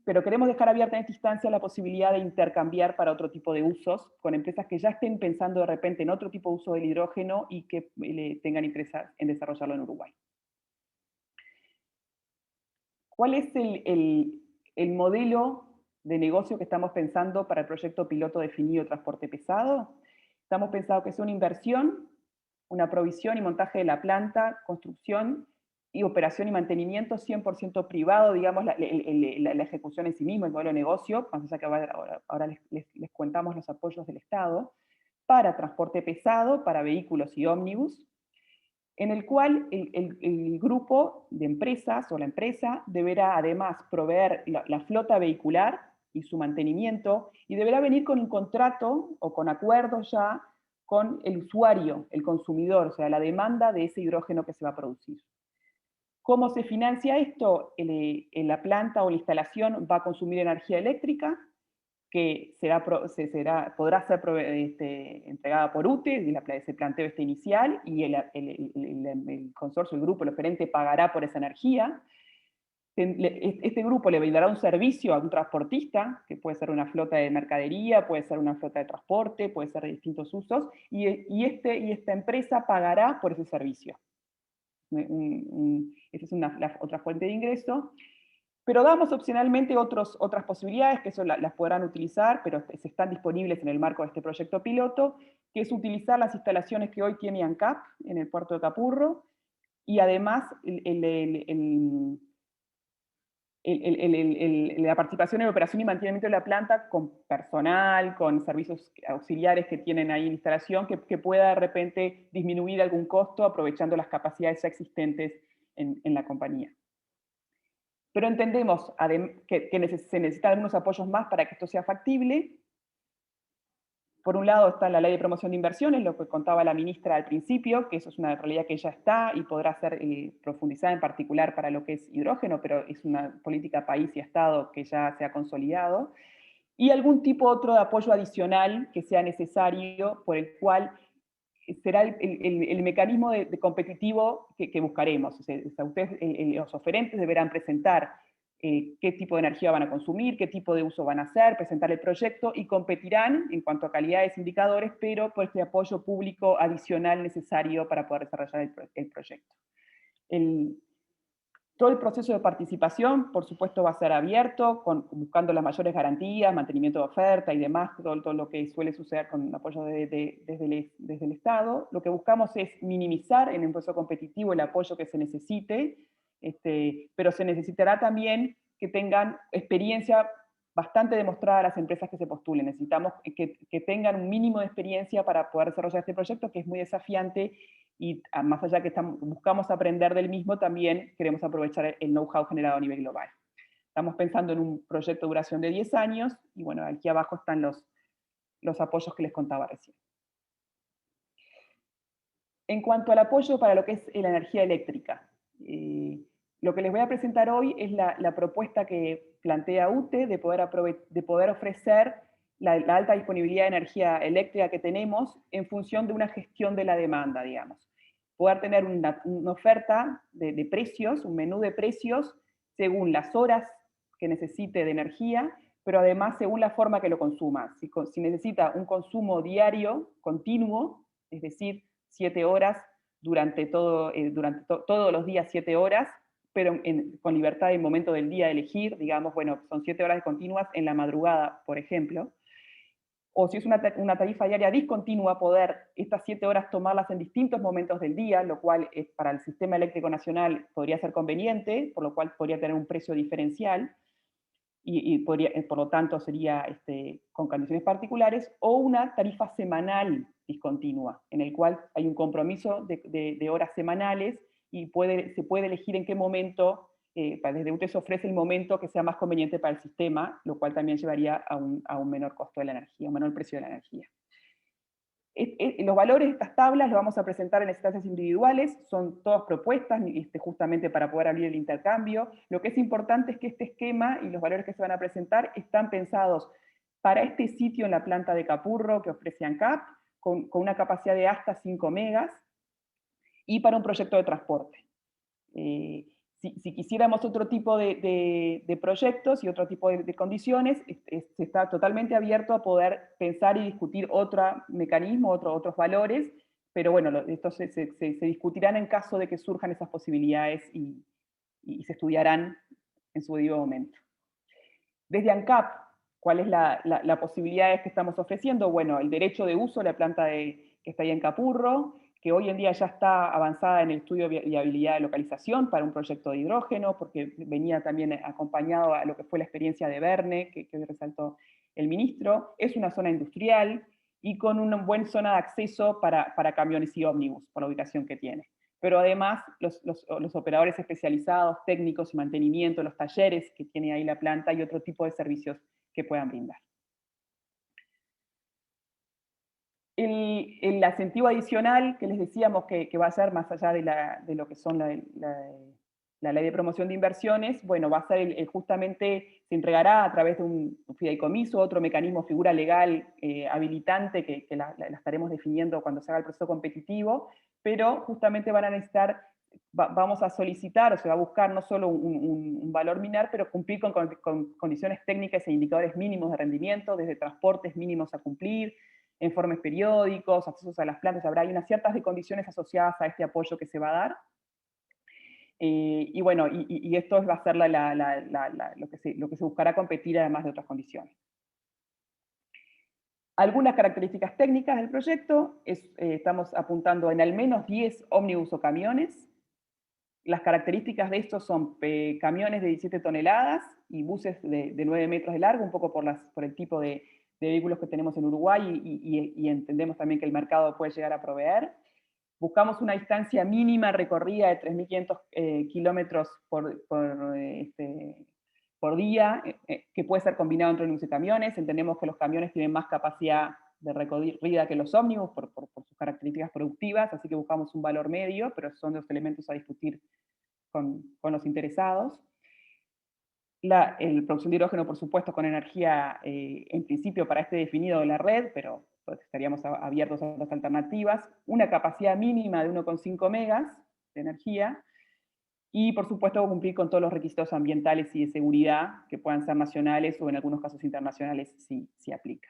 pero queremos dejar abierta en esta instancia la posibilidad de intercambiar para otro tipo de usos, con empresas que ya estén pensando de repente en otro tipo de uso del hidrógeno y que tengan interés en desarrollarlo en Uruguay. ¿Cuál es el modelo de negocio que estamos pensando para el proyecto piloto definido de transporte pesado? Estamos pensando que es una inversión, una provisión y montaje de la planta, construcción y operación y mantenimiento 100% privado, digamos, la ejecución en sí mismo, el modelo de negocio, más allá que ahora les contamos los apoyos del Estado, para transporte pesado, para vehículos y ómnibus, en el cual el grupo de empresas o la empresa deberá además proveer la flota vehicular y su mantenimiento, y deberá venir con un contrato o con acuerdos ya con el usuario, el consumidor, o sea, la demanda de ese hidrógeno que se va a producir. ¿Cómo se financia esto? La planta o la instalación va a consumir energía eléctrica, que podrá ser entregada por UTE, ese planteo inicial, y el consorcio, el grupo, el oferente pagará por esa energía. Este grupo le brindará un servicio a un transportista, que puede ser una flota de mercadería, puede ser una flota de transporte, puede ser de distintos usos, y esta empresa pagará por ese servicio. Esa es la otra fuente de ingreso. Pero damos opcionalmente otras posibilidades, que eso las podrán utilizar, pero están disponibles en el marco de este proyecto piloto, que es utilizar las instalaciones que hoy tiene ANCAP en el puerto de Capurro, y además la participación en operación y mantenimiento de la planta con personal, con servicios auxiliares que tienen ahí en instalación, que pueda de repente disminuir algún costo aprovechando las capacidades ya existentes en la compañía. Pero entendemos que se necesitan algunos apoyos más para que esto sea factible. Por un lado está la Ley de Promoción de Inversiones, lo que contaba la ministra al principio, que eso es una realidad que ya está y podrá ser profundizada en particular para lo que es hidrógeno, pero es una política país y Estado que ya se ha consolidado. Y algún tipo otro de apoyo adicional que sea necesario, por el cual será el mecanismo de competitivo que buscaremos. O sea, ustedes, los oferentes deberán presentar qué tipo de energía van a consumir, qué tipo de uso van a hacer, presentar el proyecto y competirán en cuanto a calidades, indicadores, pero por este apoyo público adicional necesario para poder desarrollar el proyecto. Todo el proceso de participación, por supuesto, va a ser abierto, buscando las mayores garantías, mantenimiento de oferta y demás, todo lo que suele suceder con el apoyo desde el Estado. Lo que buscamos es minimizar en un proceso competitivo el apoyo que se necesite, pero se necesitará también que tengan experiencia bastante demostrada las empresas que se postulen. Necesitamos que tengan un mínimo de experiencia para poder desarrollar este proyecto, que es muy desafiante, y más allá que buscamos aprender del mismo, también queremos aprovechar el know-how generado a nivel global. Estamos pensando en un proyecto de duración de 10 años, y bueno, aquí abajo están los apoyos que les contaba recién. En cuanto al apoyo para lo que es la energía eléctrica, lo que les voy a presentar hoy es la propuesta que plantea UTE de poder ofrecer la alta disponibilidad de energía eléctrica que tenemos en función de una gestión de la demanda, digamos. Poder tener una oferta de precios, un menú de precios, según las horas que necesite de energía, pero además según la forma que lo consuma. Si necesita un consumo diario, continuo, es decir, 7 horas durante todos los días 7 horas, pero con libertad de momento del día de elegir, digamos, bueno, son 7 horas continuas en la madrugada, por ejemplo. O si es una tarifa diaria discontinua, poder estas 7 horas tomarlas en distintos momentos del día, lo cual para el sistema eléctrico nacional podría ser conveniente, por lo cual podría tener un precio diferencial, y por lo tanto sería con condiciones particulares, o una tarifa semanal discontinua, en el cual hay un compromiso de horas semanales y se puede elegir en qué momento, desde UTE se ofrece el momento que sea más conveniente para el sistema, lo cual también llevaría a un menor costo de la energía, un menor precio de la energía. Los valores de estas tablas los vamos a presentar en instancias individuales, son todas propuestas justamente para poder abrir el intercambio. Lo que es importante es que este esquema y los valores que se van a presentar están pensados para este sitio en la planta de Capurro que ofrece ANCAP, con una capacidad de hasta 5 megas, y para un proyecto de transporte. Si quisiéramos otro tipo de proyectos y otro tipo de condiciones, se está totalmente abierto a poder pensar y discutir otro mecanismo, otros valores, pero bueno, estos se discutirán en caso de que surjan esas posibilidades y se estudiarán en su debido momento. Desde ANCAP, ¿cuál es la posibilidad que estamos ofreciendo? Bueno, el derecho de uso de la planta que está ahí en Capurro, que hoy en día ya está avanzada en el estudio de viabilidad de localización para un proyecto de hidrógeno, porque venía también acompañado a lo que fue la experiencia de Verne, que hoy resaltó el ministro. Es una zona industrial y con una buena zona de acceso para camiones y ómnibus, por la ubicación que tiene. Pero además los operadores especializados, técnicos y mantenimiento, los talleres que tiene ahí la planta y otro tipo de servicios que puedan brindar. El incentivo adicional que les decíamos que va a ser más allá de lo que son la ley de promoción de inversiones, bueno, va a ser justamente se entregará a través de un fideicomiso, otro mecanismo, figura legal habilitante que la estaremos definiendo cuando se haga el proceso competitivo, pero justamente van a necesitar, vamos a solicitar, o se va a buscar no solo un valor minar, pero cumplir con condiciones técnicas e indicadores mínimos de rendimiento, desde transportes mínimos a cumplir, informes periódicos, accesos a las plantas, hay unas ciertas condiciones asociadas a este apoyo que se va a dar. Y bueno, y esto va a ser lo que se buscará competir además de otras condiciones. Algunas características técnicas del proyecto, estamos apuntando en al menos 10 ómnibus o camiones, Las características de estos son camiones de 17 toneladas y buses de 9 metros de largo, un poco por el tipo de vehículos que tenemos en Uruguay y entendemos también que el mercado puede llegar a proveer. Buscamos una distancia mínima recorrida de 3.500 kilómetros por día, que puede ser combinado entre ómnibus y camiones. Entendemos que los camiones tienen más capacidad de recorrida que los ómnibus por sus características productivas, así que buscamos un valor medio, pero son los elementos a discutir con los interesados. La producción de hidrógeno, por supuesto, con energía, en principio para este definido de la red, pero pues, estaríamos abiertos a otras alternativas. Una capacidad mínima de 1,5 megas de energía, y por supuesto cumplir con todos los requisitos ambientales y de seguridad, que puedan ser nacionales o en algunos casos internacionales, si aplica.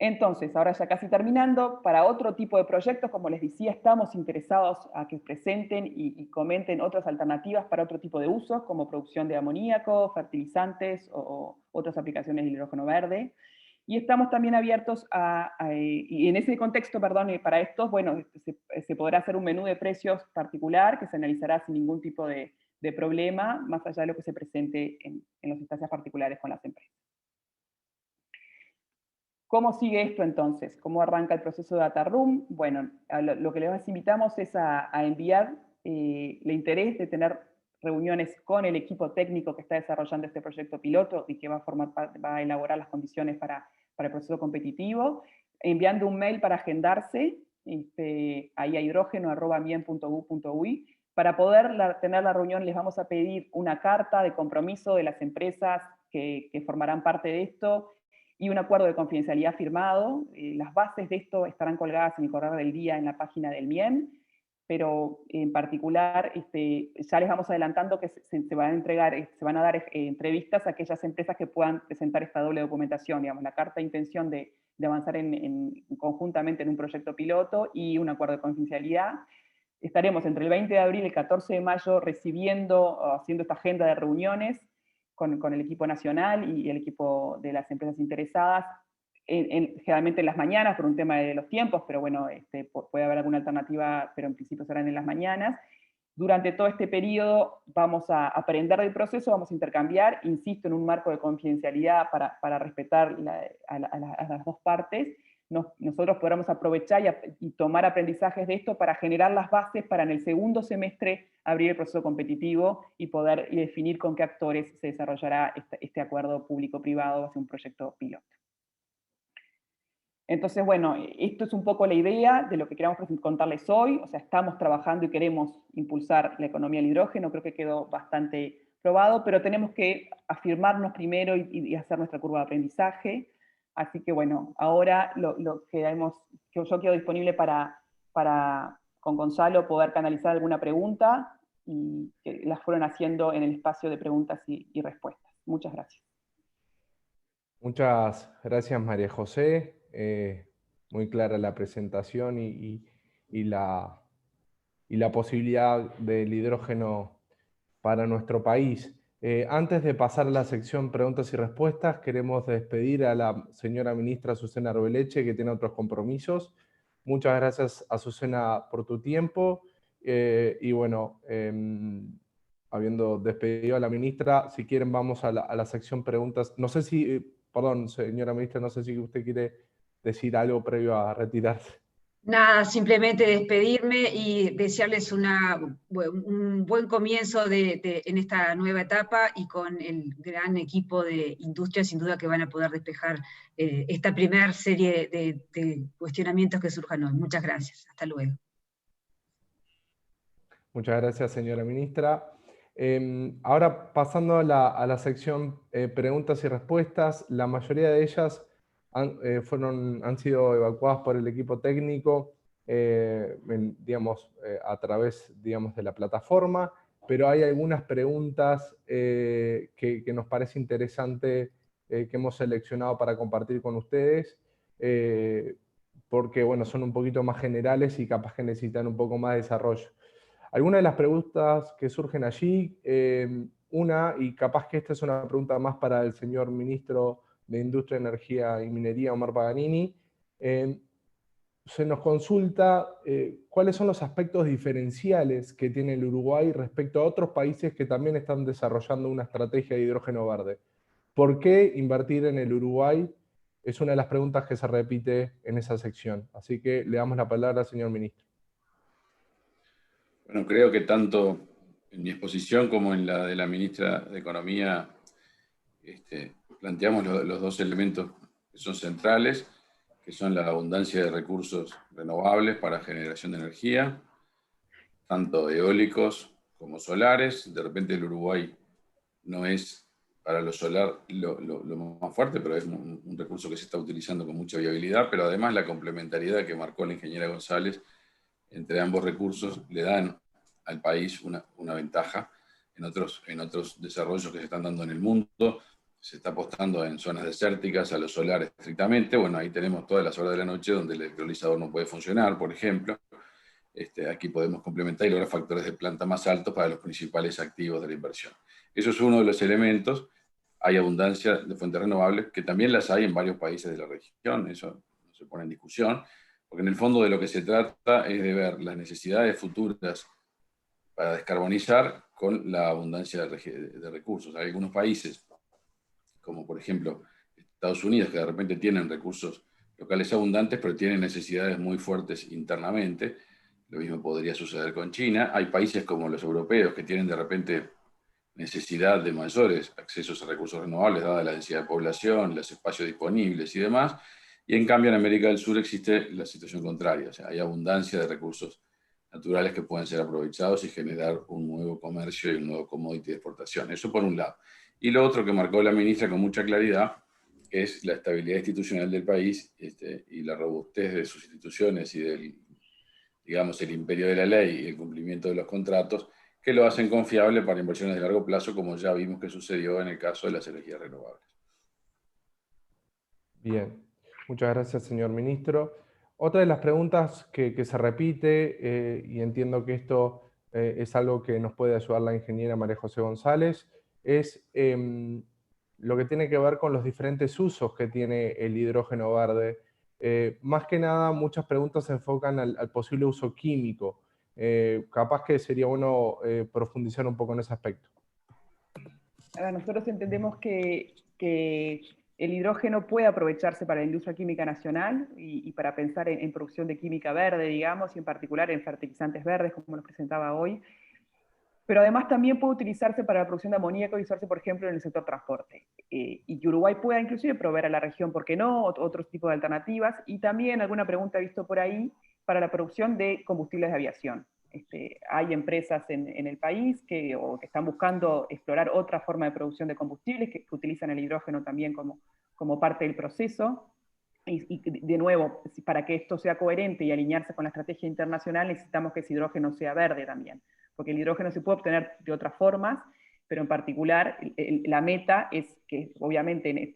Entonces, ahora ya casi terminando, para otro tipo de proyectos, como les decía, estamos interesados a que presenten y comenten otras alternativas para otro tipo de usos, como producción de amoníaco, fertilizantes o otras aplicaciones del hidrógeno verde. Y estamos también abiertos y en ese contexto, perdón, para estos, bueno, se podrá hacer un menú de precios particular que se analizará sin ningún tipo de problema, más allá de lo que se presente en las instancias particulares con las empresas. ¿Cómo sigue esto entonces? ¿Cómo arranca el proceso de Data Room? Bueno, lo que les invitamos es a enviar el interés de tener reuniones con el equipo técnico que está desarrollando este proyecto piloto y que va a elaborar las condiciones para el proceso competitivo, enviando un mail para agendarse, ahí a hidrógeno@mien.gov.uy. Para poder tener la reunión les vamos a pedir una carta de compromiso de las empresas que formarán parte de esto, y un acuerdo de confidencialidad firmado. Las bases de esto estarán colgadas en el correo del día en la página del MIEM, pero en particular ya les vamos adelantando que se van a dar entrevistas a aquellas empresas que puedan presentar esta doble documentación, digamos, la carta de intención de avanzar conjuntamente en un proyecto piloto y un acuerdo de confidencialidad. Estaremos entre el 20 de abril y el 14 de mayo haciendo esta agenda de reuniones con el equipo nacional y el equipo de las empresas interesadas, generalmente en las mañanas por un tema de los tiempos, pero bueno, puede haber alguna alternativa, pero en principio serán en las mañanas. Durante todo este periodo vamos a aprender del proceso, vamos a intercambiar, insisto, en un marco de confidencialidad para respetar a las dos partes. Nosotros podremos aprovechar y tomar aprendizajes de esto para generar las bases para en el segundo semestre abrir el proceso competitivo y poder definir con qué actores se desarrollará este acuerdo público-privado hacia un proyecto piloto. Entonces, bueno, esto es un poco la idea de lo que queremos contarles hoy. O sea, estamos trabajando y queremos impulsar la economía del hidrógeno, creo que quedó bastante probado, pero tenemos que afirmarnos primero y hacer nuestra curva de aprendizaje. Así que bueno, ahora que yo quedo disponible para con Gonzalo poder canalizar alguna pregunta y que las fueron haciendo en el espacio de preguntas y respuestas. Muchas gracias. Muchas gracias, María José. Muy clara la presentación y la posibilidad del hidrógeno para nuestro país. Antes de pasar a la sección preguntas y respuestas, queremos despedir a la señora ministra Susana Arbeleche, que tiene otros compromisos. Muchas gracias, Azucena, por tu tiempo. Y bueno, habiendo despedido a la ministra, si quieren vamos a la sección preguntas. No sé si, perdón, señora ministra, no sé si usted quiere decir algo previo a retirarse. Nada, simplemente despedirme y desearles un buen comienzo en esta nueva etapa y con el gran equipo de industria, sin duda que van a poder despejar esta primera serie de cuestionamientos que surjan hoy. Muchas gracias. Hasta luego. Muchas gracias, señora ministra. Ahora pasando a la sección preguntas y respuestas, la mayoría de ellas han sido evacuadas por el equipo técnico, a través, de la plataforma, pero hay algunas preguntas que nos parece interesante que hemos seleccionado para compartir con ustedes, porque bueno, son un poquito más generales y capaz que necesitan un poco más de desarrollo. Algunas de las preguntas que surgen allí, y capaz que esta es una pregunta más para el señor ministro de Industria, Energía y Minería, Omar Paganini, se nos consulta cuáles son los aspectos diferenciales que tiene el Uruguay respecto a otros países que también están desarrollando una estrategia de hidrógeno verde. ¿Por qué invertir en el Uruguay? Es una de las preguntas que se repite en esa sección. Así que le damos la palabra al señor ministro. Bueno, creo que tanto en mi exposición como en la de la ministra de Economía planteamos los dos elementos que son centrales, que son la abundancia de recursos renovables para generación de energía, tanto eólicos como solares. De repente el Uruguay no es para lo solar lo más fuerte, pero es un recurso que se está utilizando con mucha viabilidad, pero además la complementariedad que marcó la ingeniera González entre ambos recursos le dan al país una ventaja en otros desarrollos que se están dando en el mundo. Se está apostando en zonas desérticas a los solares estrictamente. Bueno, ahí tenemos todas las horas de la noche donde el electrolizador no puede funcionar, por ejemplo. Aquí podemos complementar y lograr factores de planta más altos para los principales activos de la inversión. Eso es uno de los elementos. Hay abundancia de fuentes renovables, que también las hay en varios países de la región, eso no se pone en discusión, porque en el fondo de lo que se trata es de ver las necesidades futuras para descarbonizar con la abundancia de recursos. Hay algunos países, como por ejemplo Estados Unidos, que de repente tienen recursos locales abundantes, pero tienen necesidades muy fuertes internamente. Lo mismo podría suceder con China. Hay países como los europeos que tienen de repente necesidad de mayores accesos a recursos renovables, dada la densidad de población, los espacios disponibles y demás. Y en cambio en América del Sur existe la situación contraria. O sea, hay abundancia de recursos naturales que pueden ser aprovechados y generar un nuevo comercio y un nuevo commodity de exportación. Eso por un lado. Y lo otro que marcó la ministra con mucha claridad es la estabilidad institucional del país y la robustez de sus instituciones y del, digamos, el imperio de la ley y el cumplimiento de los contratos, que lo hacen confiable para inversiones de largo plazo, como ya vimos que sucedió en el caso de las energías renovables. Bien, muchas gracias, señor ministro. Otra de las preguntas que se repite, y entiendo que esto es algo que nos puede ayudar la ingeniera María José González, es lo que tiene que ver con los diferentes usos que tiene el hidrógeno verde. Más que nada, muchas preguntas se enfocan al posible uso químico. Capaz que sería bueno profundizar un poco en ese aspecto. Nosotros entendemos que el hidrógeno puede aprovecharse para la industria química nacional y para pensar en producción de química verde, digamos, y en particular en fertilizantes verdes, como nos presentaba hoy. Pero además también puede utilizarse para la producción de amoníaco y usarse, por ejemplo, en el sector transporte. Y que Uruguay pueda inclusive proveer a la región, ¿por qué no?, otros tipos de alternativas. Y también alguna pregunta he visto por ahí para la producción de combustibles de aviación. Hay empresas en el país que están buscando explorar otra forma de producción de combustibles que utilizan el hidrógeno también como parte del proceso. Y de nuevo, para que esto sea coherente y alinearse con la estrategia internacional, necesitamos que ese hidrógeno sea verde también, porque el hidrógeno se puede obtener de otras formas, pero en particular la meta es que obviamente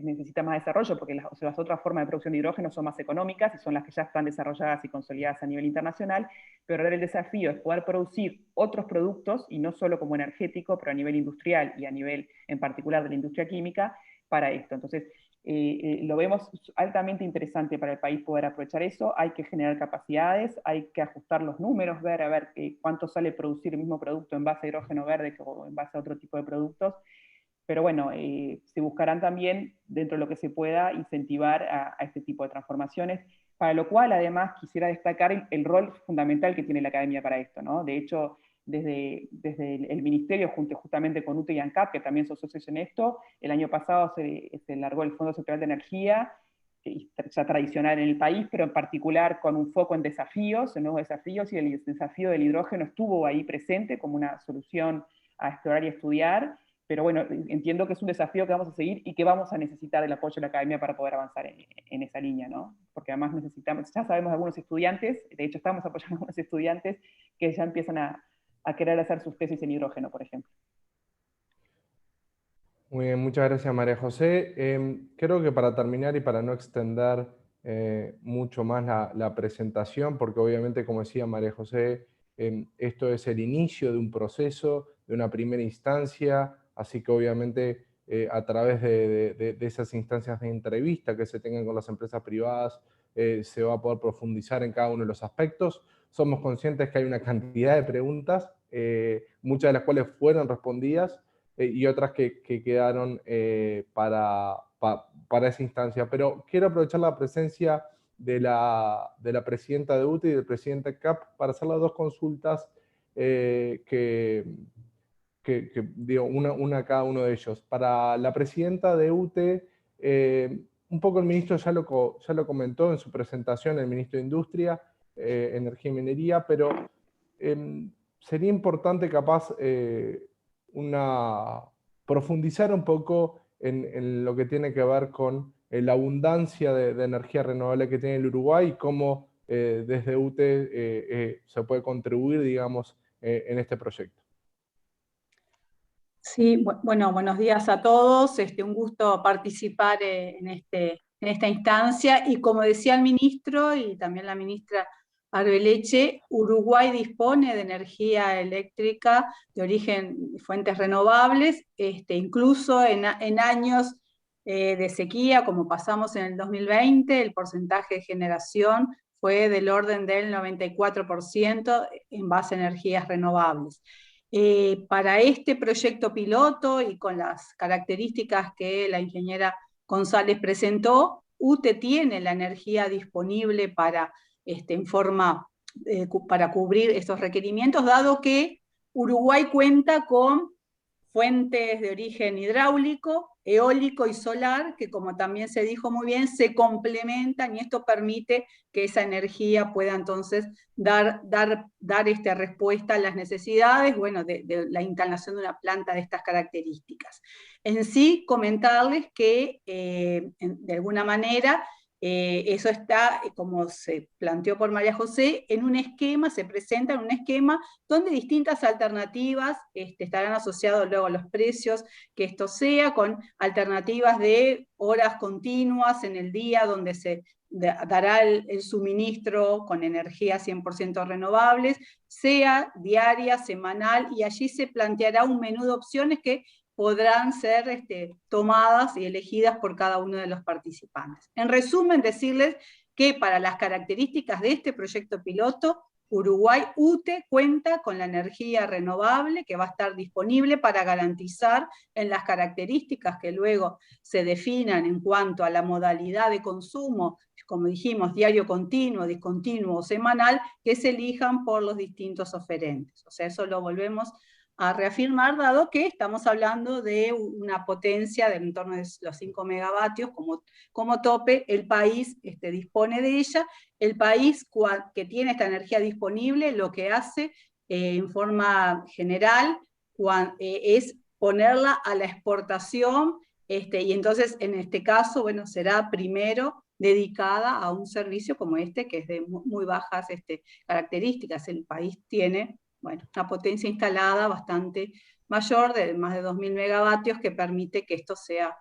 necesita más desarrollo, porque las otras formas de producción de hidrógeno son más económicas y son las que ya están desarrolladas y consolidadas a nivel internacional, pero ahora el desafío es poder producir otros productos, y no solo como energético, pero a nivel industrial y a nivel en particular de la industria química, para esto. Entonces, lo vemos altamente interesante para el país poder aprovechar eso. Hay que generar capacidades, hay que ajustar los números, ver a ver cuánto sale producir el mismo producto en base a hidrógeno verde o en base a otro tipo de productos. Pero bueno, se buscarán también, dentro de lo que se pueda, incentivar a este tipo de transformaciones, para lo cual además quisiera destacar el rol fundamental que tiene la academia para esto, ¿no? De hecho, desde el Ministerio, justamente con UTE y ANCAP, que también son socios en esto, el año pasado se largó el Fondo Sectorial de Energía, ya tradicional en el país, pero en particular con un foco en desafíos, en nuevos desafíos, y el desafío del hidrógeno estuvo ahí presente como una solución a explorar y estudiar. Pero bueno, entiendo que es un desafío que vamos a seguir y que vamos a necesitar el apoyo de la academia para poder avanzar en esa línea, ¿no? Porque además necesitamos, ya sabemos algunos estudiantes, de hecho estamos apoyando a algunos estudiantes que ya empiezan a querer hacer sus tesis en hidrógeno, por ejemplo. Muy bien, muchas gracias María José. Creo que para terminar y para no extender mucho más la presentación, porque obviamente, como decía María José, esto es el inicio de un proceso, de una primera instancia, así que obviamente a través de esas instancias de entrevista que se tengan con las empresas privadas, se va a poder profundizar en cada uno de los aspectos. Somos conscientes que hay una cantidad de preguntas, muchas de las cuales fueron respondidas y otras que quedaron para esa instancia. Pero quiero aprovechar la presencia de la presidenta de UTE y del presidente de CAP para hacer las dos consultas que digo, una a cada uno de ellos. Para la presidenta de UTE, un poco el ministro ya lo comentó en su presentación, el ministro de Industria, Energía y Minería, pero sería importante capaz profundizar un poco en lo que tiene que ver con la abundancia de energía renovable que tiene el Uruguay y cómo desde UTE se puede contribuir, digamos, en este proyecto. Sí, bueno, buenos días a todos. Un gusto participar en esta instancia. Y como decía el ministro y también la ministra Arbeleche, Uruguay dispone de energía eléctrica de origen fuentes renovables, incluso en años de sequía, como pasamos en el 2020, el porcentaje de generación fue del orden del 94% en base a energías renovables. Para este proyecto piloto y con las características que la ingeniera González presentó, UTE tiene la energía disponible para cubrir estos requerimientos, dado que Uruguay cuenta con fuentes de origen hidráulico, eólico y solar, que como también se dijo muy bien, se complementan y esto permite que esa energía pueda entonces dar respuesta a las necesidades, bueno, de la instalación de una planta de estas características. En sí, comentarles que de alguna manera eso está, como se planteó por María José, en un esquema, se presenta en un esquema donde distintas alternativas estarán asociados luego a los precios, que esto sea con alternativas de horas continuas en el día donde se dará el suministro con energía 100% renovables, sea diaria, semanal, y allí se planteará un menú de opciones que podrán ser tomadas y elegidas por cada uno de los participantes. En resumen, decirles que para las características de este proyecto piloto, Uruguay UTE cuenta con la energía renovable que va a estar disponible para garantizar en las características que luego se definan en cuanto a la modalidad de consumo, como dijimos, diario continuo, discontinuo o semanal, que se elijan por los distintos oferentes. O sea, eso lo volvemos a reafirmar, dado que estamos hablando de una potencia de en torno de los 5 megavatios como tope. El país dispone de ella. El país que tiene esta energía disponible lo que hace en forma general es ponerla a la exportación, y entonces en este caso, bueno, será primero dedicada a un servicio como que es de muy bajas características. El país tiene, bueno, una potencia instalada bastante mayor, de más de 2.000 megavatios, que permite que esto sea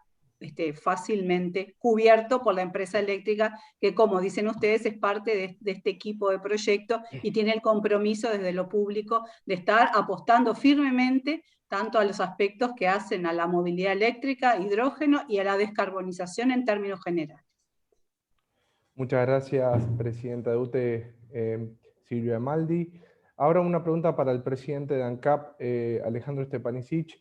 fácilmente cubierto por la empresa eléctrica, que como dicen ustedes es parte de este equipo de proyecto y tiene el compromiso desde lo público de estar apostando firmemente tanto a los aspectos que hacen a la movilidad eléctrica, hidrógeno y a la descarbonización en términos generales. Muchas gracias, presidenta de UTE, Silvia Maldi. Ahora una pregunta para el presidente de ANCAP, Alejandro Stepanisic.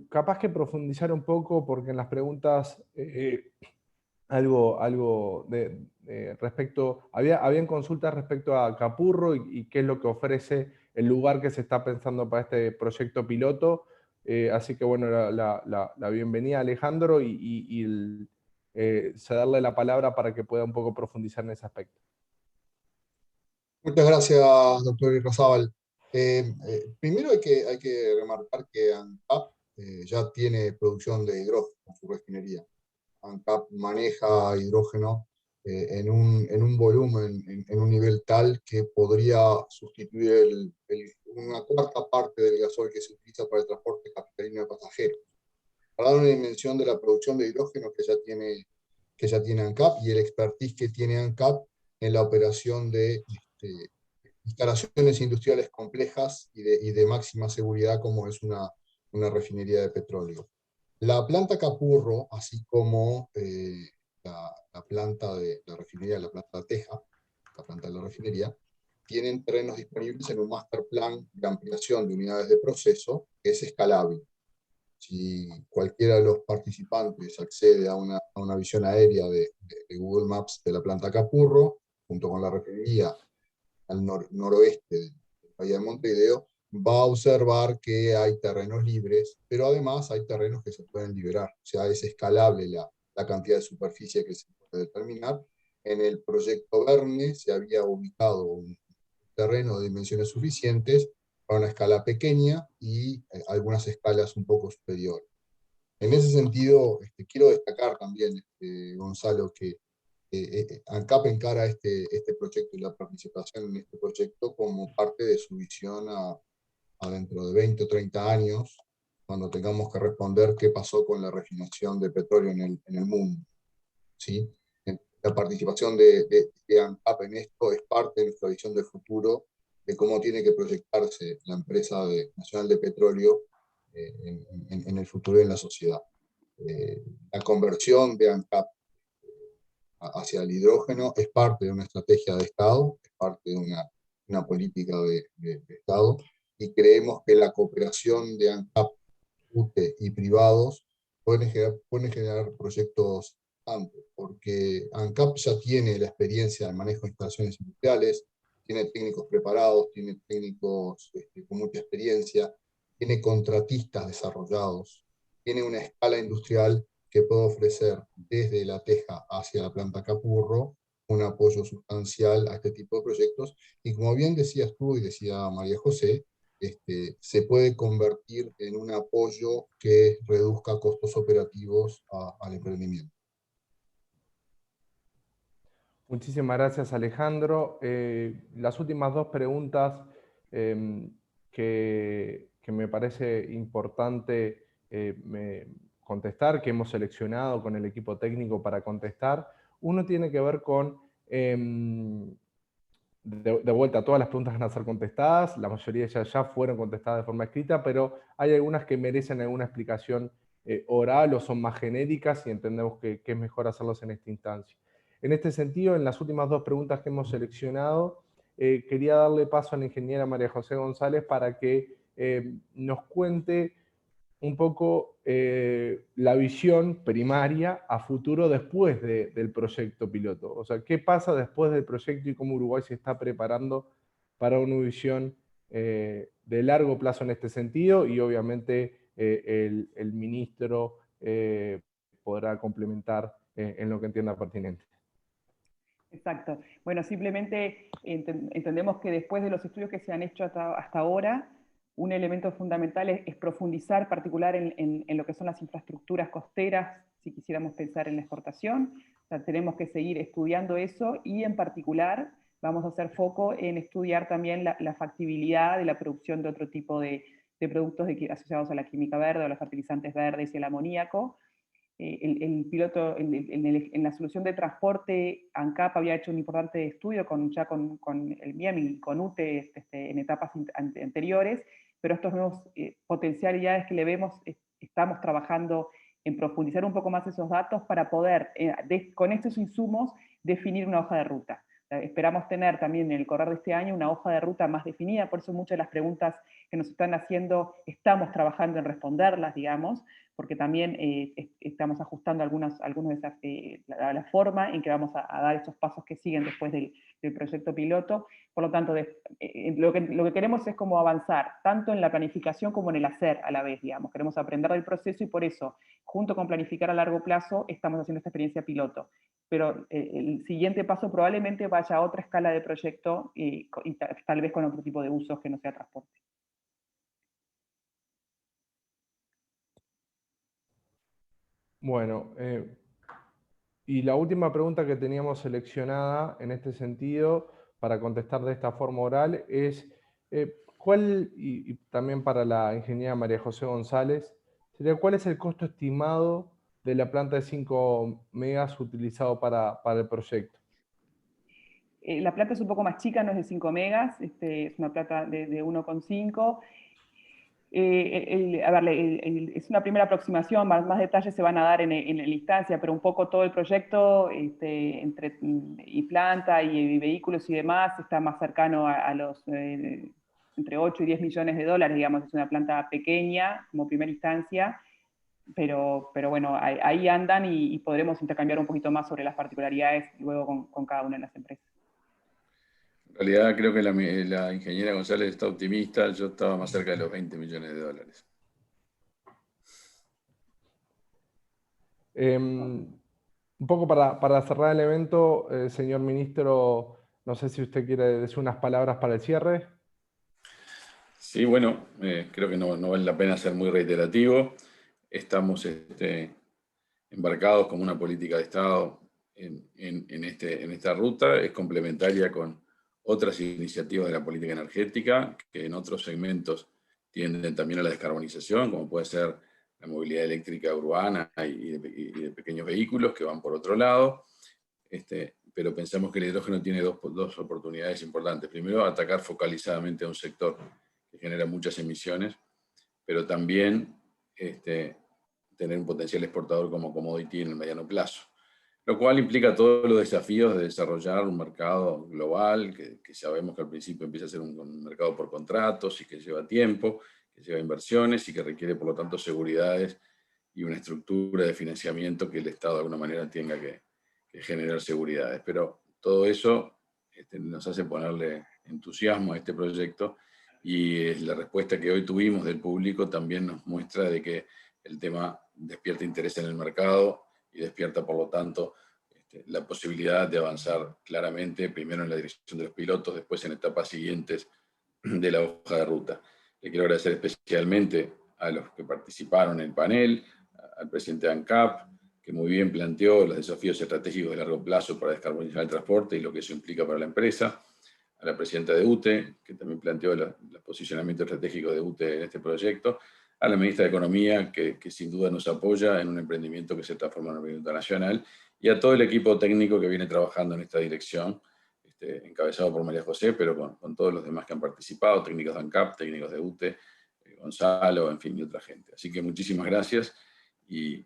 Capaz que profundizar un poco, porque en las preguntas algo respecto, habían consultas respecto a Capurro y qué es lo que ofrece el lugar que se está pensando para este proyecto piloto. Así que bueno, la bienvenida a Alejandro y cederle la palabra para que pueda un poco profundizar en ese aspecto. Muchas gracias, doctor Irrazábal. Primero hay que remarcar que ANCAP ya tiene producción de hidrógeno en su refinería. ANCAP maneja hidrógeno en un volumen, en un nivel tal que podría sustituir una cuarta parte del gasoil que se utiliza para el transporte capitalino de pasajeros. Para dar una dimensión de la producción de hidrógeno que ya tiene ANCAP y el expertise que tiene ANCAP en la operación de instalaciones industriales complejas y de máxima seguridad, como es una refinería de petróleo. La planta Capurro, así como la planta de la refinería, la planta de Teja, la planta de la refinería, tienen terrenos disponibles en un master plan de ampliación de unidades de proceso que es escalable. Si cualquiera de los participantes accede a una visión aérea de Google Maps de la planta Capurro, junto con la refinería al noroeste del Bahía de Montevideo, va a observar que hay terrenos libres, pero además hay terrenos que se pueden liberar. O sea, es escalable la cantidad de superficie que se puede determinar. En el proyecto Verne se había ubicado un terreno de dimensiones suficientes para una escala pequeña y algunas escalas un poco superiores. En ese sentido, quiero destacar también, Gonzalo, que ANCAP encara este proyecto y la participación en este proyecto como parte de su visión a dentro de 20 o 30 años, cuando tengamos que responder qué pasó con la refinación de petróleo en el mundo. ¿Sí? La participación de ANCAP en esto es parte de nuestra visión de futuro, de cómo tiene que proyectarse la empresa nacional de petróleo en el futuro y en la sociedad. La conversión de ANCAP hacia el hidrógeno es parte de una estrategia de Estado, es parte de una política de Estado, y creemos que la cooperación de ANCAP, UTE y privados pueden generar proyectos amplios, porque ANCAP ya tiene la experiencia de manejo de instalaciones industriales, tiene técnicos preparados, tiene técnicos con mucha experiencia, tiene contratistas desarrollados, tiene una escala industrial que puede ofrecer desde la Teja hacia la planta Capurro un apoyo sustancial a este tipo de proyectos, y como bien decías tú y decía María José, se puede convertir en un apoyo que reduzca costos operativos al emprendimiento. Muchísimas gracias, Alejandro. Las últimas dos preguntas que me parece importante contestar, que hemos seleccionado con el equipo técnico para contestar. Uno tiene que ver con, de vuelta, todas las preguntas van a ser contestadas, la mayoría ya fueron contestadas de forma escrita, pero hay algunas que merecen alguna explicación oral o son más genéricas y entendemos que es mejor hacerlos en esta instancia. En este sentido, en las últimas dos preguntas que hemos seleccionado, quería darle paso a la ingeniera María José González para que nos cuente un poco la visión primaria a futuro después del proyecto piloto. O sea, ¿qué pasa después del proyecto y cómo Uruguay se está preparando para una visión de largo plazo en este sentido? Y obviamente el ministro podrá complementar en lo que entienda pertinente. Exacto. Bueno, simplemente entendemos que después de los estudios que se han hecho hasta ahora, un elemento fundamental es profundizar particular en lo que son las infraestructuras costeras, si quisiéramos pensar en la exportación. O sea, tenemos que seguir estudiando eso, y en particular vamos a hacer foco en estudiar también la factibilidad de la producción de otro tipo de productos asociados a la química verde, a los fertilizantes verdes y el amoníaco. El piloto, en la solución de transporte, ANCAP había hecho un importante estudio con el MIEM y con UTE en etapas anteriores, pero estos nuevos potencialidades que le vemos, estamos trabajando en profundizar un poco más esos datos para poder, con estos insumos, definir una hoja de ruta. Esperamos tener también en el correr de este año una hoja de ruta más definida, por eso muchas de las preguntas que nos están haciendo estamos trabajando en responderlas, digamos, porque también estamos ajustando algunos de la forma en que vamos a dar estos pasos que siguen después del proyecto piloto. Por lo tanto, lo que queremos es como avanzar, tanto en la planificación como en el hacer a la vez, digamos. Queremos aprender del proceso y por eso, junto con planificar a largo plazo, estamos haciendo esta experiencia piloto. Pero el siguiente paso probablemente vaya a otra escala de proyecto y tal vez con otro tipo de usos que no sea transporte. Bueno, y la última pregunta que teníamos seleccionada en este sentido para contestar de esta forma oral es ¿cuál, y también para la ingeniera María José González, sería cuál es el costo estimado de la planta de 5 megas utilizado para el proyecto? La planta es un poco más chica, no es de 5 megas, es una planta de 1,5. Es una primera aproximación, más detalles se van a dar en la instancia, pero un poco todo el proyecto, entre y planta y vehículos y demás, está más cercano a los entre 8 y 10 millones de dólares, digamos. Es una planta pequeña como primera instancia, pero bueno, ahí andan y podremos intercambiar un poquito más sobre las particularidades luego con cada una de las empresas. En realidad creo que la ingeniera González está optimista, yo estaba más cerca de los 20 millones de dólares. Un poco para cerrar el evento, señor ministro, no sé si usted quiere decir unas palabras para el cierre. Sí, bueno, creo que no vale la pena ser muy reiterativo. Estamos embarcados como una política de Estado en esta ruta. Es complementaria con otras iniciativas de la política energética que en otros segmentos tienden también a la descarbonización, como puede ser la movilidad eléctrica urbana y de pequeños vehículos que van por otro lado. Pero pensamos que el hidrógeno tiene dos oportunidades importantes. Primero, atacar focalizadamente a un sector que genera muchas emisiones, pero también tener un potencial exportador como commodity en el mediano plazo. Lo cual implica todos los desafíos de desarrollar un mercado global, que sabemos que al principio empieza a ser un mercado por contratos y que lleva tiempo, que lleva inversiones y que requiere, por lo tanto, seguridades y una estructura de financiamiento que el Estado de alguna manera tenga que generar seguridades. Pero todo eso nos hace ponerle entusiasmo a este proyecto y la respuesta que hoy tuvimos del público también nos muestra de que el tema despierta interés en el mercado y despierta, por lo tanto, la posibilidad de avanzar claramente, primero en la dirección de los pilotos, después en etapas siguientes de la hoja de ruta. Le quiero agradecer especialmente a los que participaron en el panel, al presidente de ANCAP, que muy bien planteó los desafíos estratégicos de largo plazo para descarbonizar el transporte y lo que eso implica para la empresa, a la presidenta de UTE, que también planteó el posicionamiento estratégico de UTE en este proyecto, a la ministra de Economía, que sin duda nos apoya en un emprendimiento que se transforma en un emprendimiento nacional, y a todo el equipo técnico que viene trabajando en esta dirección, encabezado por María José, pero con todos los demás que han participado, técnicos de ANCAP, técnicos de UTE, Gonzalo, en fin, y otra gente. Así que muchísimas gracias y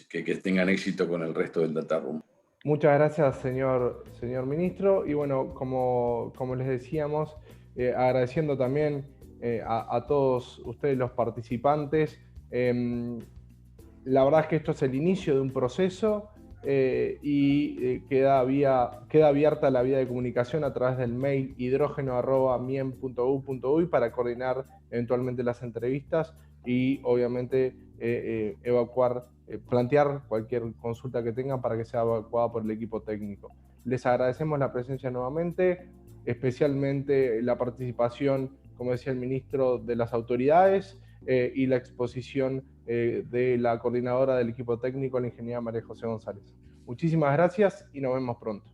que tengan éxito con el resto del Data Room. Muchas gracias, señor ministro. Y bueno, como les decíamos, agradeciendo también a todos ustedes los participantes. La verdad es que esto es el inicio de un proceso y queda abierta la vía de comunicación a través del mail hidrogeno@miem.gu.uy para coordinar eventualmente las entrevistas y obviamente plantear cualquier consulta que tengan para que sea evacuada por el equipo técnico. Les agradecemos la presencia nuevamente, especialmente la participación, como decía el ministro, de las autoridades y la exposición de la coordinadora del equipo técnico, la ingeniera María José González. Muchísimas gracias y nos vemos pronto.